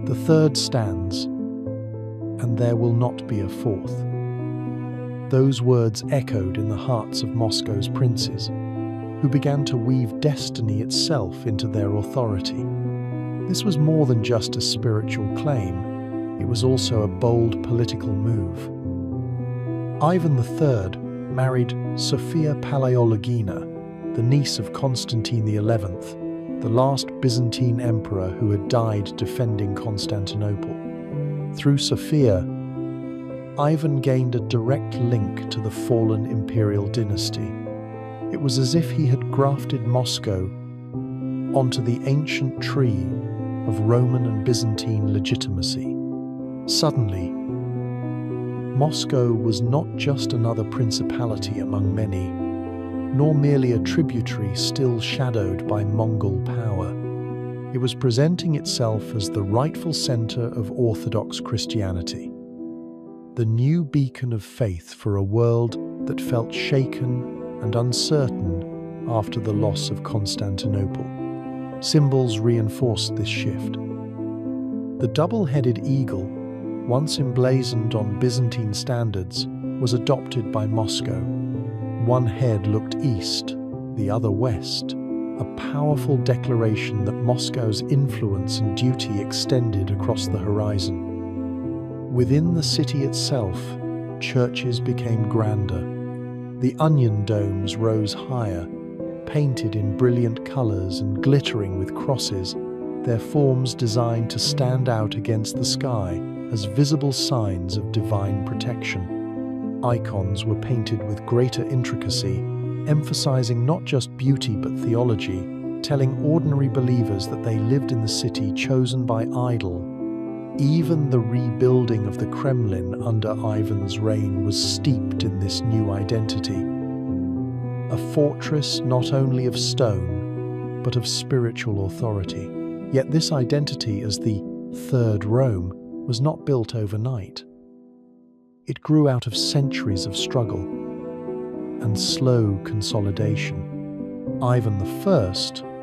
"The third stands, and there will not be a fourth." Those words echoed in the hearts of Moscow's princes, who began to weave destiny itself into their authority. This was more than just a spiritual claim, it was also a bold political move. Ivan III married Sophia Palaiologina, the niece of Constantine XI, the last Byzantine emperor who had died defending Constantinople. Through Sophia, Ivan gained a direct link to the fallen imperial dynasty. It was as if he had grafted Moscow onto the ancient tree of Roman and Byzantine legitimacy. Suddenly, Moscow was not just another principality among many, nor merely a tributary still shadowed by Mongol power. It was presenting itself as the rightful center of Orthodox Christianity, the new beacon of faith for a world that felt shaken and uncertain after the loss of Constantinople. Symbols reinforced this shift. The double-headed eagle, once emblazoned on Byzantine standards, was adopted by Moscow. One head looked east, the other west, a powerful declaration that Moscow's influence and duty extended across the horizon. Within the city itself, churches became grander. The onion domes rose higher, painted in brilliant colors and glittering with crosses, their forms designed to stand out against the sky as visible signs of divine protection. Icons were painted with greater intricacy, emphasizing not just beauty but theology, telling ordinary believers that they lived in the city chosen by idol. Even the rebuilding of the Kremlin under Ivan's reign was steeped in this new identity. A fortress not only of stone, but of spiritual authority. Yet this identity as the Third Rome was not built overnight. It grew out of centuries of struggle and slow consolidation. Ivan I,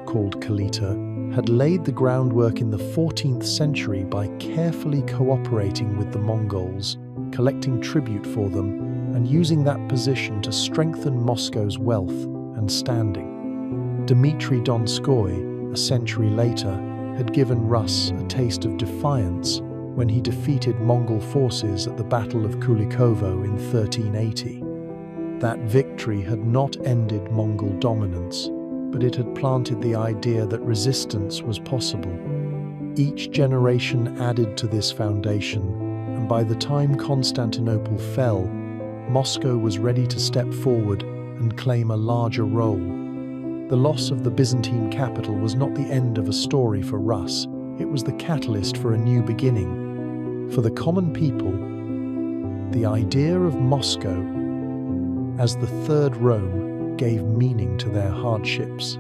called Kalita, had laid the groundwork in the 14th century by carefully cooperating with the Mongols, collecting tribute for them, and using that position to strengthen Moscow's wealth and standing. Dmitry Donskoy, a century later, had given Rus a taste of defiance when he defeated Mongol forces at the Battle of Kulikovo in 1380. That victory had not ended Mongol dominance, but it had planted the idea that resistance was possible. Each generation added to this foundation, and by the time Constantinople fell, Moscow was ready to step forward and claim a larger role. The loss of the Byzantine capital was not the end of a story for Rus, it was the catalyst for a new beginning. For the common people, the idea of Moscow as the Third Rome gave meaning to their hardships.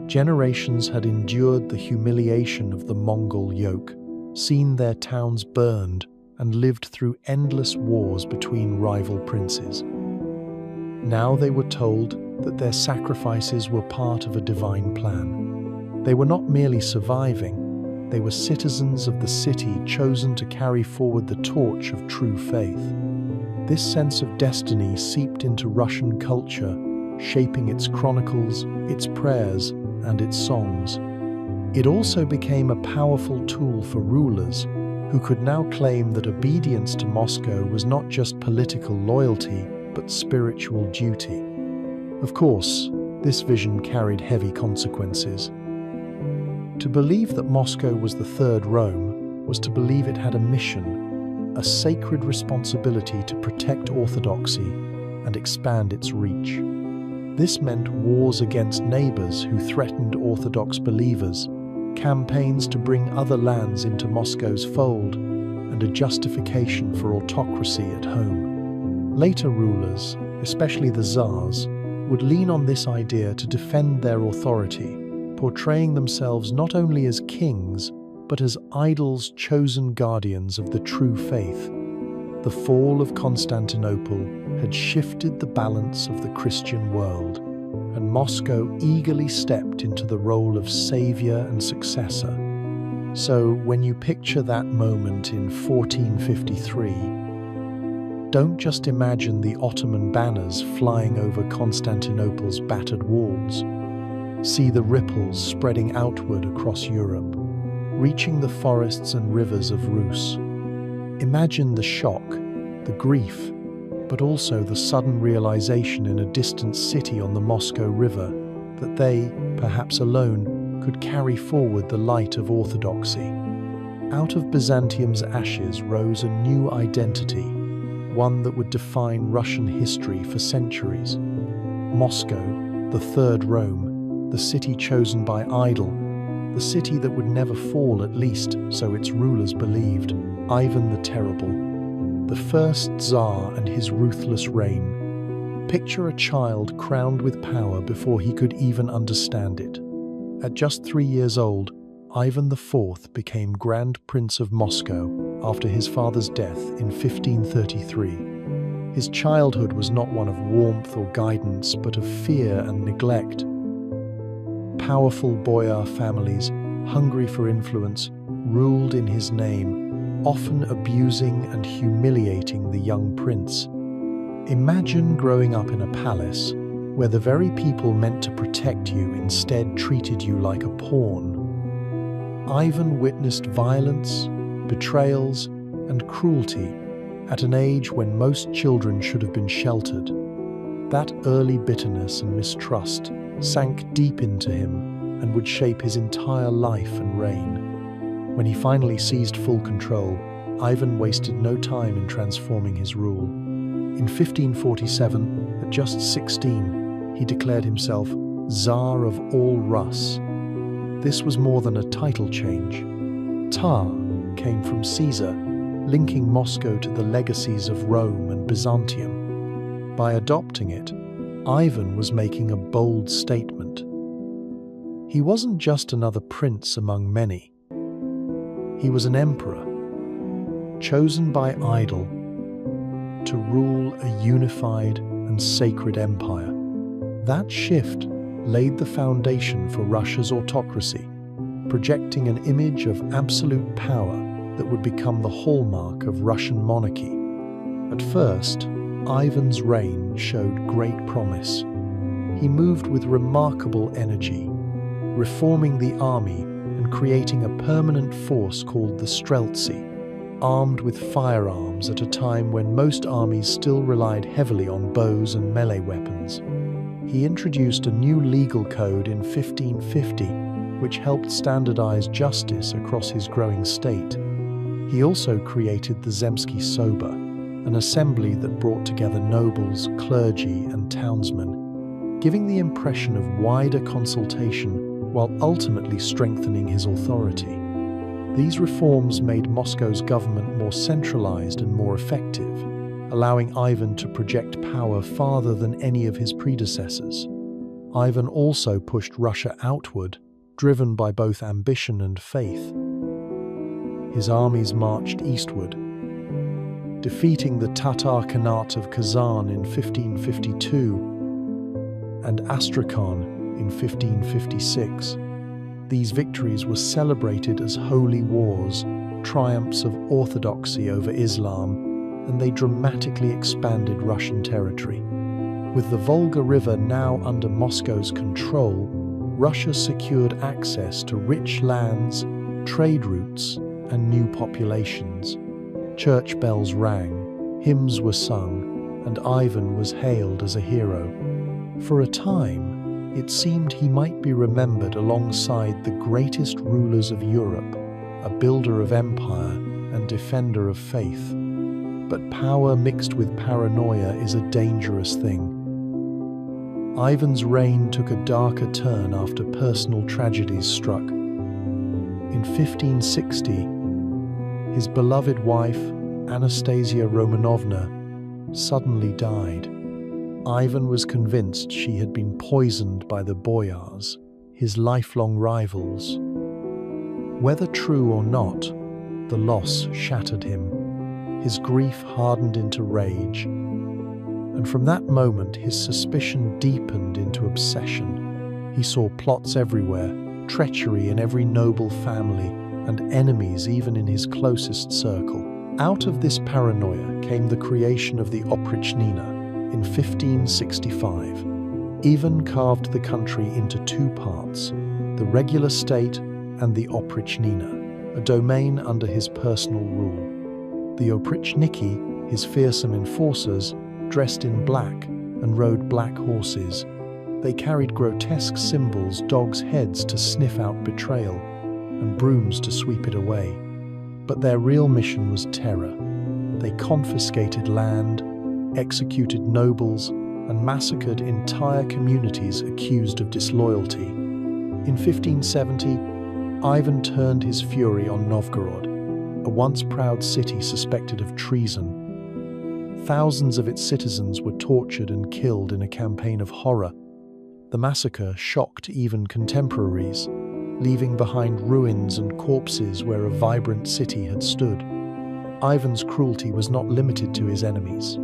Generations had endured the humiliation of the Mongol yoke, seen their towns burned, and lived through endless wars between rival princes. Now they were told that their sacrifices were part of a divine plan. They were not merely surviving, they were citizens of the city chosen to carry forward the torch of true faith. This sense of destiny seeped into Russian culture, shaping its chronicles, its prayers, and its songs. It also became a powerful tool for rulers who could now claim that obedience to Moscow was not just political loyalty, but spiritual duty. Of course, this vision carried heavy consequences. To believe that Moscow was the Third Rome was to believe it had a mission, a sacred responsibility to protect orthodoxy and expand its reach. This meant wars against neighbors who threatened Orthodox believers, campaigns to bring other lands into Moscow's fold, and a justification for autocracy at home. Later rulers, especially the Tsars, would lean on this idea to defend their authority, portraying themselves not only as kings, but as idols chosen guardians of the true faith. The fall of Constantinople had shifted the balance of the Christian world, and Moscow eagerly stepped into the role of savior and successor. So, when you picture that moment in 1453, don't just imagine the Ottoman banners flying over Constantinople's battered walls. See the ripples spreading outward across Europe, reaching the forests and rivers of Rus. Imagine the shock, the grief, but also the sudden realization in a distant city on the Moscow River that they, perhaps alone, could carry forward the light of orthodoxy. Out of Byzantium's ashes rose a new identity, one that would define Russian history for centuries. Moscow, the Third Rome, the city chosen by idol, the city that would never fall, at least so its rulers believed, Ivan the Terrible, the first Tsar and his ruthless reign. Picture a child crowned with power before he could even understand it. At just 3 years old, Ivan IV became Grand Prince of Moscow after his father's death in 1533. His childhood was not one of warmth or guidance, but of fear and neglect. Powerful boyar families, hungry for influence, ruled in his name, often abusing and humiliating the young prince. Imagine growing up in a palace where the very people meant to protect you instead treated you like a pawn. Ivan witnessed violence, betrayals, and cruelty at an age when most children should have been sheltered. That early bitterness and mistrust sank deep into him and would shape his entire life and reign. When he finally seized full control, Ivan wasted no time in transforming his rule. In 1547, at just 16, he declared himself Tsar of all Rus. This was more than a title change. Tsar came from Caesar, linking Moscow to the legacies of Rome and Byzantium. By adopting it, Ivan was making a bold statement. He wasn't just another prince among many. He was an emperor, chosen by idol to rule a unified and sacred empire. That shift laid the foundation for Russia's autocracy, projecting an image of absolute power that would become the hallmark of Russian monarchy. At first, Ivan's reign showed great promise. He moved with remarkable energy, reforming the army and creating a permanent force called the Streltsy, armed with firearms at a time when most armies still relied heavily on bows and melee weapons. He introduced a new legal code in 1550, which helped standardize justice across his growing state. He also created the Zemski Soba, an assembly that brought together nobles, clergy, and townsmen, giving the impression of wider consultation while ultimately strengthening his authority. These reforms made Moscow's government more centralized and more effective, allowing Ivan to project power farther than any of his predecessors. Ivan also pushed Russia outward, driven by both ambition and faith. His armies marched eastward, defeating the Tatar Khanate of Kazan in 1552 and Astrakhan in 1556. These victories were celebrated as holy wars, triumphs of orthodoxy over Islam, and they dramatically expanded Russian territory. With the Volga River now under Moscow's control, Russia secured access to rich lands, trade routes, and new populations. Church bells rang, hymns were sung, and Ivan was hailed as a hero. For a time, it seemed he might be remembered alongside the greatest rulers of Europe, a builder of empire and defender of faith. But power mixed with paranoia is a dangerous thing. Ivan's reign took a darker turn after personal tragedies struck. In 1560, his beloved wife, Anastasia Romanovna, suddenly died. Ivan was convinced she had been poisoned by the boyars, his lifelong rivals. Whether true or not, the loss shattered him. His grief hardened into rage, and from that moment his suspicion deepened into obsession. He saw plots everywhere, treachery in every noble family, and enemies even in his closest circle. Out of this paranoia came the creation of the Oprichnina in 1565. Ivan carved the country into two parts, the regular state and the Oprichnina, a domain under his personal rule. The Oprichniki, his fearsome enforcers, dressed in black and rode black horses. They carried grotesque symbols, dogs' heads to sniff out betrayal, and brooms to sweep it away. But their real mission was terror. They confiscated land, executed nobles, and massacred entire communities accused of disloyalty. In 1570, Ivan turned his fury on Novgorod, a once proud city suspected of treason. Thousands of its citizens were tortured and killed in a campaign of horror. The massacre shocked even contemporaries, leaving behind ruins and corpses where a vibrant city had stood. Ivan's cruelty was not limited to his enemies.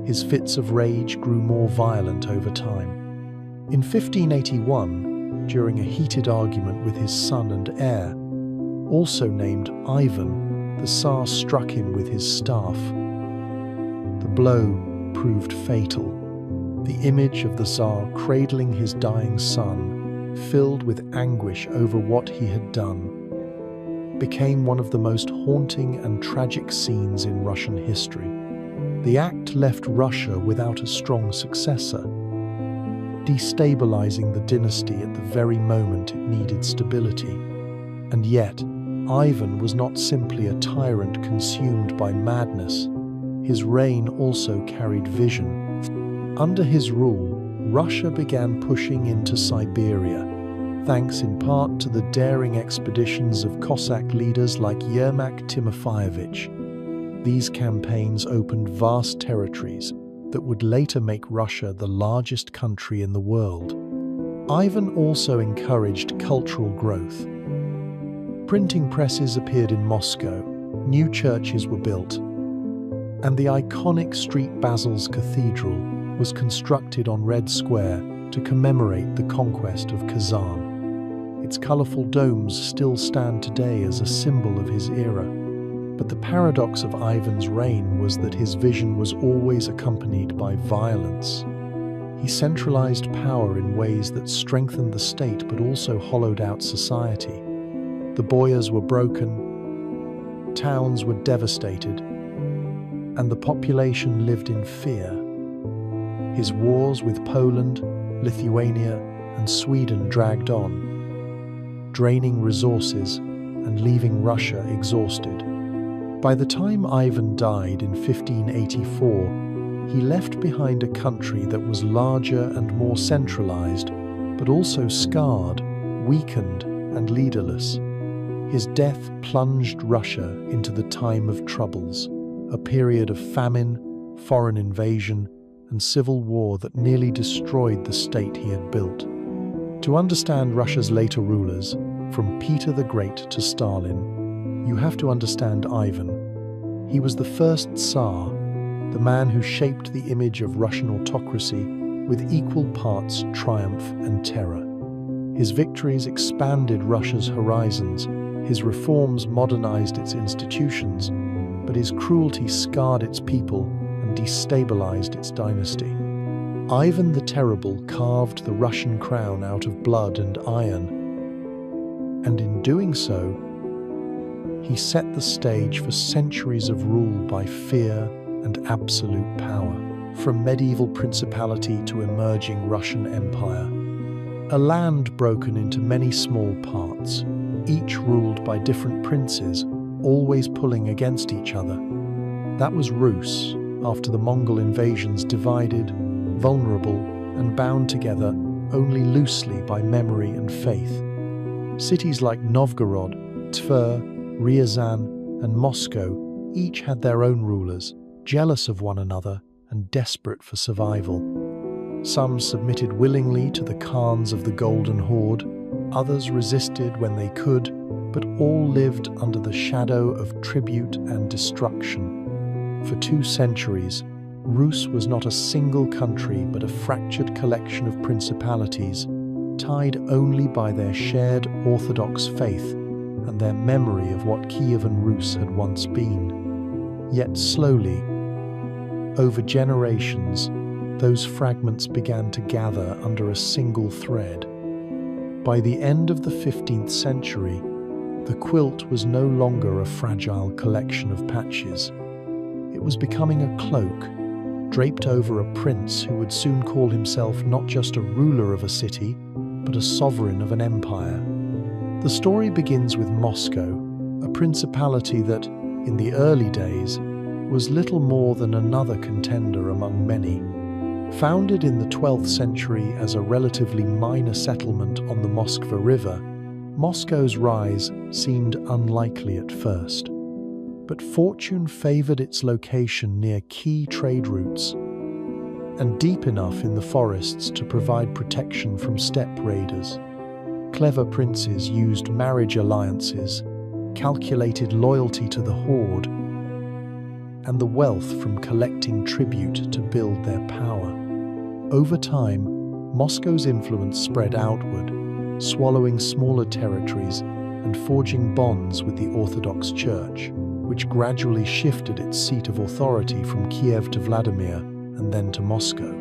His fits of rage grew more violent over time. In 1581, during a heated argument with his son and heir, also named Ivan, the Tsar struck him with his staff. The blow proved fatal. The image of the Tsar cradling his dying son, filled with anguish over what he had done, became one of the most haunting and tragic scenes in Russian history. The act left Russia without a strong successor, destabilizing the dynasty at the very moment it needed stability. And yet, Ivan was not simply a tyrant consumed by madness. His reign also carried vision. Under his rule, Russia began pushing into Siberia, thanks in part to the daring expeditions of Cossack leaders like Yermak Timofeyevich. These campaigns opened vast territories that would later make Russia the largest country in the world. Ivan also encouraged cultural growth. Printing presses appeared in Moscow, new churches were built, and the iconic St. Basil's Cathedral was constructed on Red Square to commemorate the conquest of Kazan. Its colorful domes still stand today as a symbol of his era. But the paradox of Ivan's reign was that his vision was always accompanied by violence. He centralized power in ways that strengthened the state but also hollowed out society. The boyars were broken, Towns were devastated, and the population lived in fear. His wars with Poland, Lithuania, and Sweden dragged on, draining resources and leaving Russia exhausted. By the time Ivan died in 1584, he left behind a country that was larger and more centralized, but also scarred, weakened, and leaderless. His death plunged Russia into the time of troubles, a period of famine, foreign invasion, and civil war that nearly destroyed the state he had built. To understand Russia's later rulers, from Peter the Great to Stalin, you have to understand Ivan. He was the first Tsar, the man who shaped the image of Russian autocracy with equal parts triumph and terror. His victories expanded Russia's horizons, his reforms modernized its institutions, but his cruelty scarred its people and destabilized its dynasty. Ivan the Terrible carved the Russian crown out of blood and iron, and in doing so, he set the stage for centuries of rule by fear and absolute power, from medieval principality to emerging Russian empire. A land broken into many small parts, each ruled by different princes, always pulling against each other. That was Rus, after the Mongol invasions, divided, vulnerable, and bound together only loosely by memory and faith. Cities like Novgorod, Tver, Ryazan, and Moscow each had their own rulers, jealous of one another and desperate for survival. Some submitted willingly to the Khans of the Golden Horde, others resisted when they could, but all lived under the shadow of tribute and destruction. For 2 centuries, Rus was not a single country but a fractured collection of principalities, tied only by their shared Orthodox faith and their memory of what Kievan Rus had once been. Yet slowly, over generations, those fragments began to gather under a single thread. By the end of the 15th century, the quilt was no longer a fragile collection of patches. It was becoming a cloak, draped over a prince who would soon call himself not just a ruler of a city, but a sovereign of an empire. The story begins with Moscow, a principality that, in the early days, was little more than another contender among many. Founded in the 12th century as a relatively minor settlement on the Moskva River, Moscow's rise seemed unlikely at first. But fortune favored its location near key trade routes and deep enough in the forests to provide protection from steppe raiders. Clever princes used marriage alliances, calculated loyalty to the horde, and the wealth from collecting tribute to build their power. Over time, Moscow's influence spread outward, swallowing smaller territories and forging bonds with the Orthodox Church, which gradually shifted its seat of authority from Kiev to Vladimir and then to Moscow.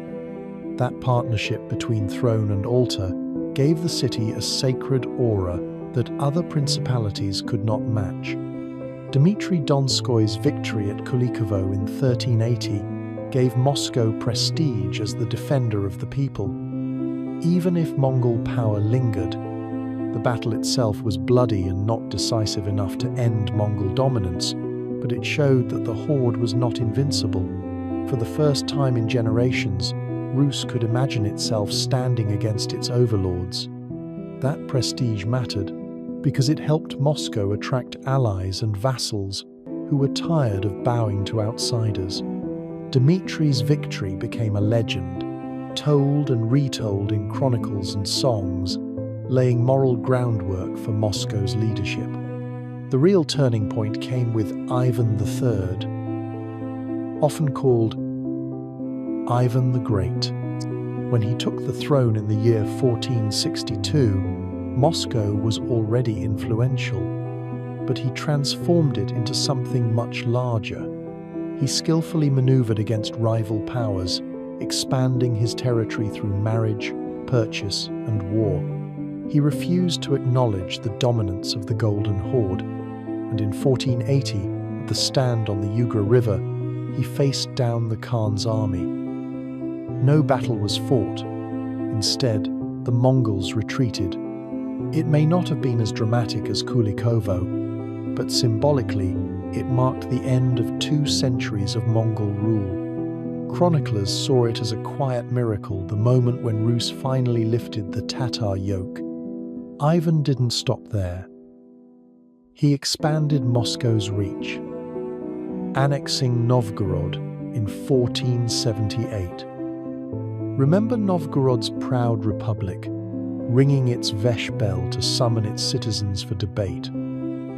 That partnership between throne and altar gave the city a sacred aura that other principalities could not match. Dmitry Donskoy's victory at Kulikovo in 1380 gave Moscow prestige as the defender of the people. Even if Mongol power lingered, the battle itself was bloody and not decisive enough to end Mongol dominance, but it showed that the horde was not invincible. For the first time in generations, Rus could imagine itself standing against its overlords. That prestige mattered because it helped Moscow attract allies and vassals who were tired of bowing to outsiders. Dmitri's victory became a legend, told and retold in chronicles and songs, laying moral groundwork for Moscow's leadership. The real turning point came with Ivan III, often called Ivan the Great. When he took the throne in the year 1462, Moscow was already influential, but he transformed it into something much larger. He skillfully maneuvered against rival powers, expanding his territory through marriage, purchase, and war. He refused to acknowledge the dominance of the Golden Horde, and in 1480, at the stand on the Ugra River, he faced down the Khan's army. No battle was fought. Instead, the Mongols retreated. It may not have been as dramatic as Kulikovo, but symbolically, it marked the end of 2 centuries of Mongol rule. Chroniclers saw it as a quiet miracle, the moment when Rus finally lifted the Tatar yoke. Ivan didn't stop there. He expanded Moscow's reach, annexing Novgorod in 1478. Remember Novgorod's proud republic, ringing its Vesh bell to summon its citizens for debate.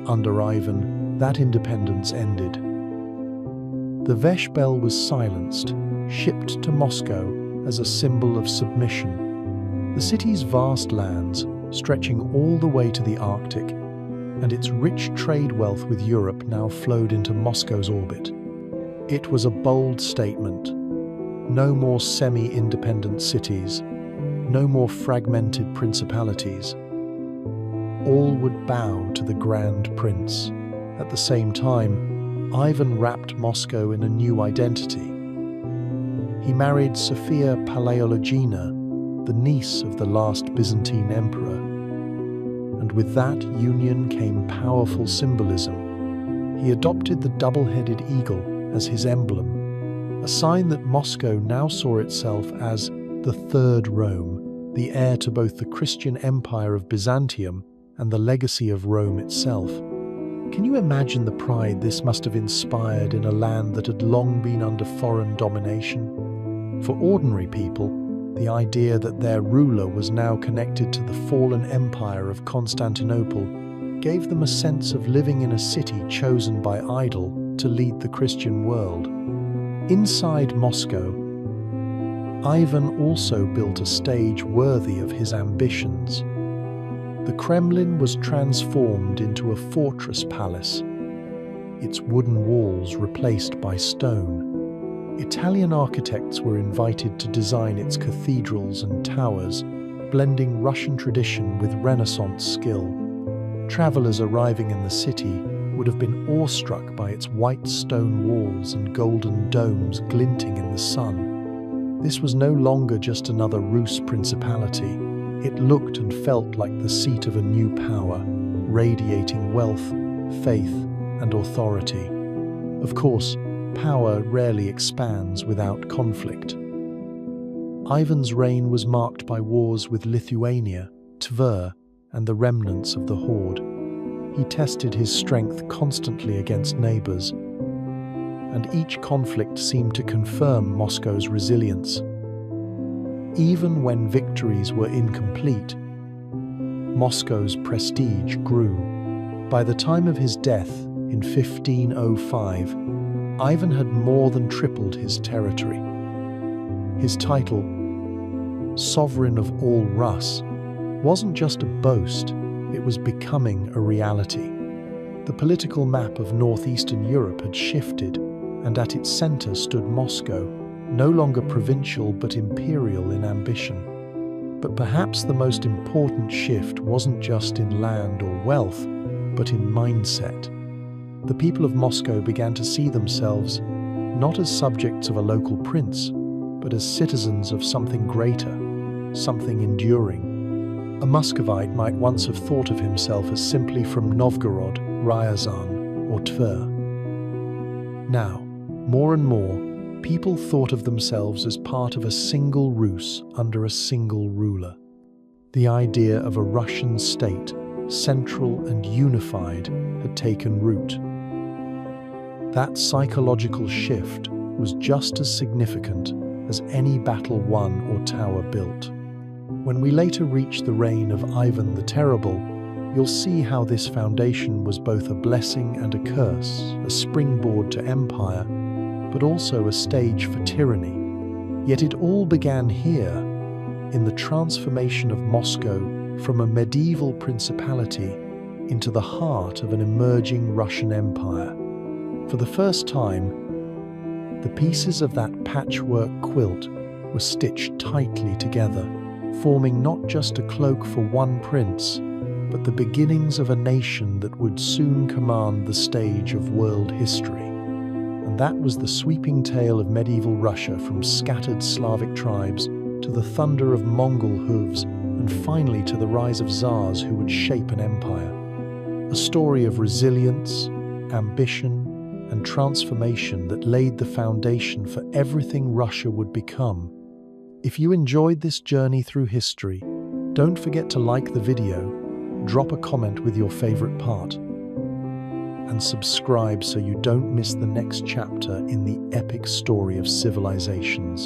Under Ivan, that independence ended. The Vesh bell was silenced, shipped to Moscow as a symbol of submission. The city's vast lands, stretching all the way to the Arctic, and its rich trade wealth with Europe now flowed into Moscow's orbit. It was a bold statement. No more semi-independent cities, no more fragmented principalities. All would bow to the Grand Prince. At the same time, Ivan wrapped Moscow in a new identity. He married Sophia Palaeologina, the niece of the last Byzantine emperor. And with that union came powerful symbolism. He adopted the double-headed eagle as his emblem, a sign that Moscow now saw itself as the Third Rome, the heir to both the Christian Empire of Byzantium and the legacy of Rome itself. Can you imagine the pride this must have inspired in a land that had long been under foreign domination? For ordinary people, the idea that their ruler was now connected to the fallen empire of Constantinople gave them a sense of living in a city chosen by idol to lead the Christian world. Inside Moscow, Ivan also built a stage worthy of his ambitions. The Kremlin was transformed into a fortress palace, its wooden walls replaced by stone. Italian architects were invited to design its cathedrals and towers, blending Russian tradition with Renaissance skill. Travelers arriving in the city would have been awestruck by its white stone walls and golden domes glinting in the sun. This was no longer just another Rus principality. It looked and felt like the seat of a new power, radiating wealth, faith, and authority. Of course, power rarely expands without conflict. Ivan's reign was marked by wars with Lithuania, Tver, and the remnants of the Horde. He tested his strength constantly against neighbors, and each conflict seemed to confirm Moscow's resilience. Even when victories were incomplete, Moscow's prestige grew. By the time of his death in 1505, Ivan had more than tripled his territory. His title, Sovereign of all Rus, wasn't just a boast, it was becoming a reality. The political map of northeastern Europe had shifted, and at its center stood Moscow, no longer provincial but imperial in ambition. But perhaps the most important shift wasn't just in land or wealth, but in mindset. The people of Moscow began to see themselves not as subjects of a local prince, but as citizens of something greater, something enduring. A Muscovite might once have thought of himself as simply from Novgorod, Ryazan, or Tver. Now, more and more, people thought of themselves as part of a single Rus under a single ruler. The idea of a Russian state, central and unified, had taken root. That psychological shift was just as significant as any battle won or tower built. When we later reach the reign of Ivan the Terrible, you'll see how this foundation was both a blessing and a curse, a springboard to empire, but also a stage for tyranny. Yet it all began here, in the transformation of Moscow from a medieval principality into the heart of an emerging Russian empire. For the first time, the pieces of that patchwork quilt were stitched tightly together, forming not just a cloak for one prince, but the beginnings of a nation that would soon command the stage of world history. And that was the sweeping tale of medieval Russia, from scattered Slavic tribes to the thunder of Mongol hooves, and finally to the rise of Tsars who would shape an empire. A story of resilience, ambition, and transformation that laid the foundation for everything Russia would become. If you enjoyed this journey through history, don't forget to like the video, drop a comment with your favorite part, and subscribe so you don't miss the next chapter in the epic story of civilizations.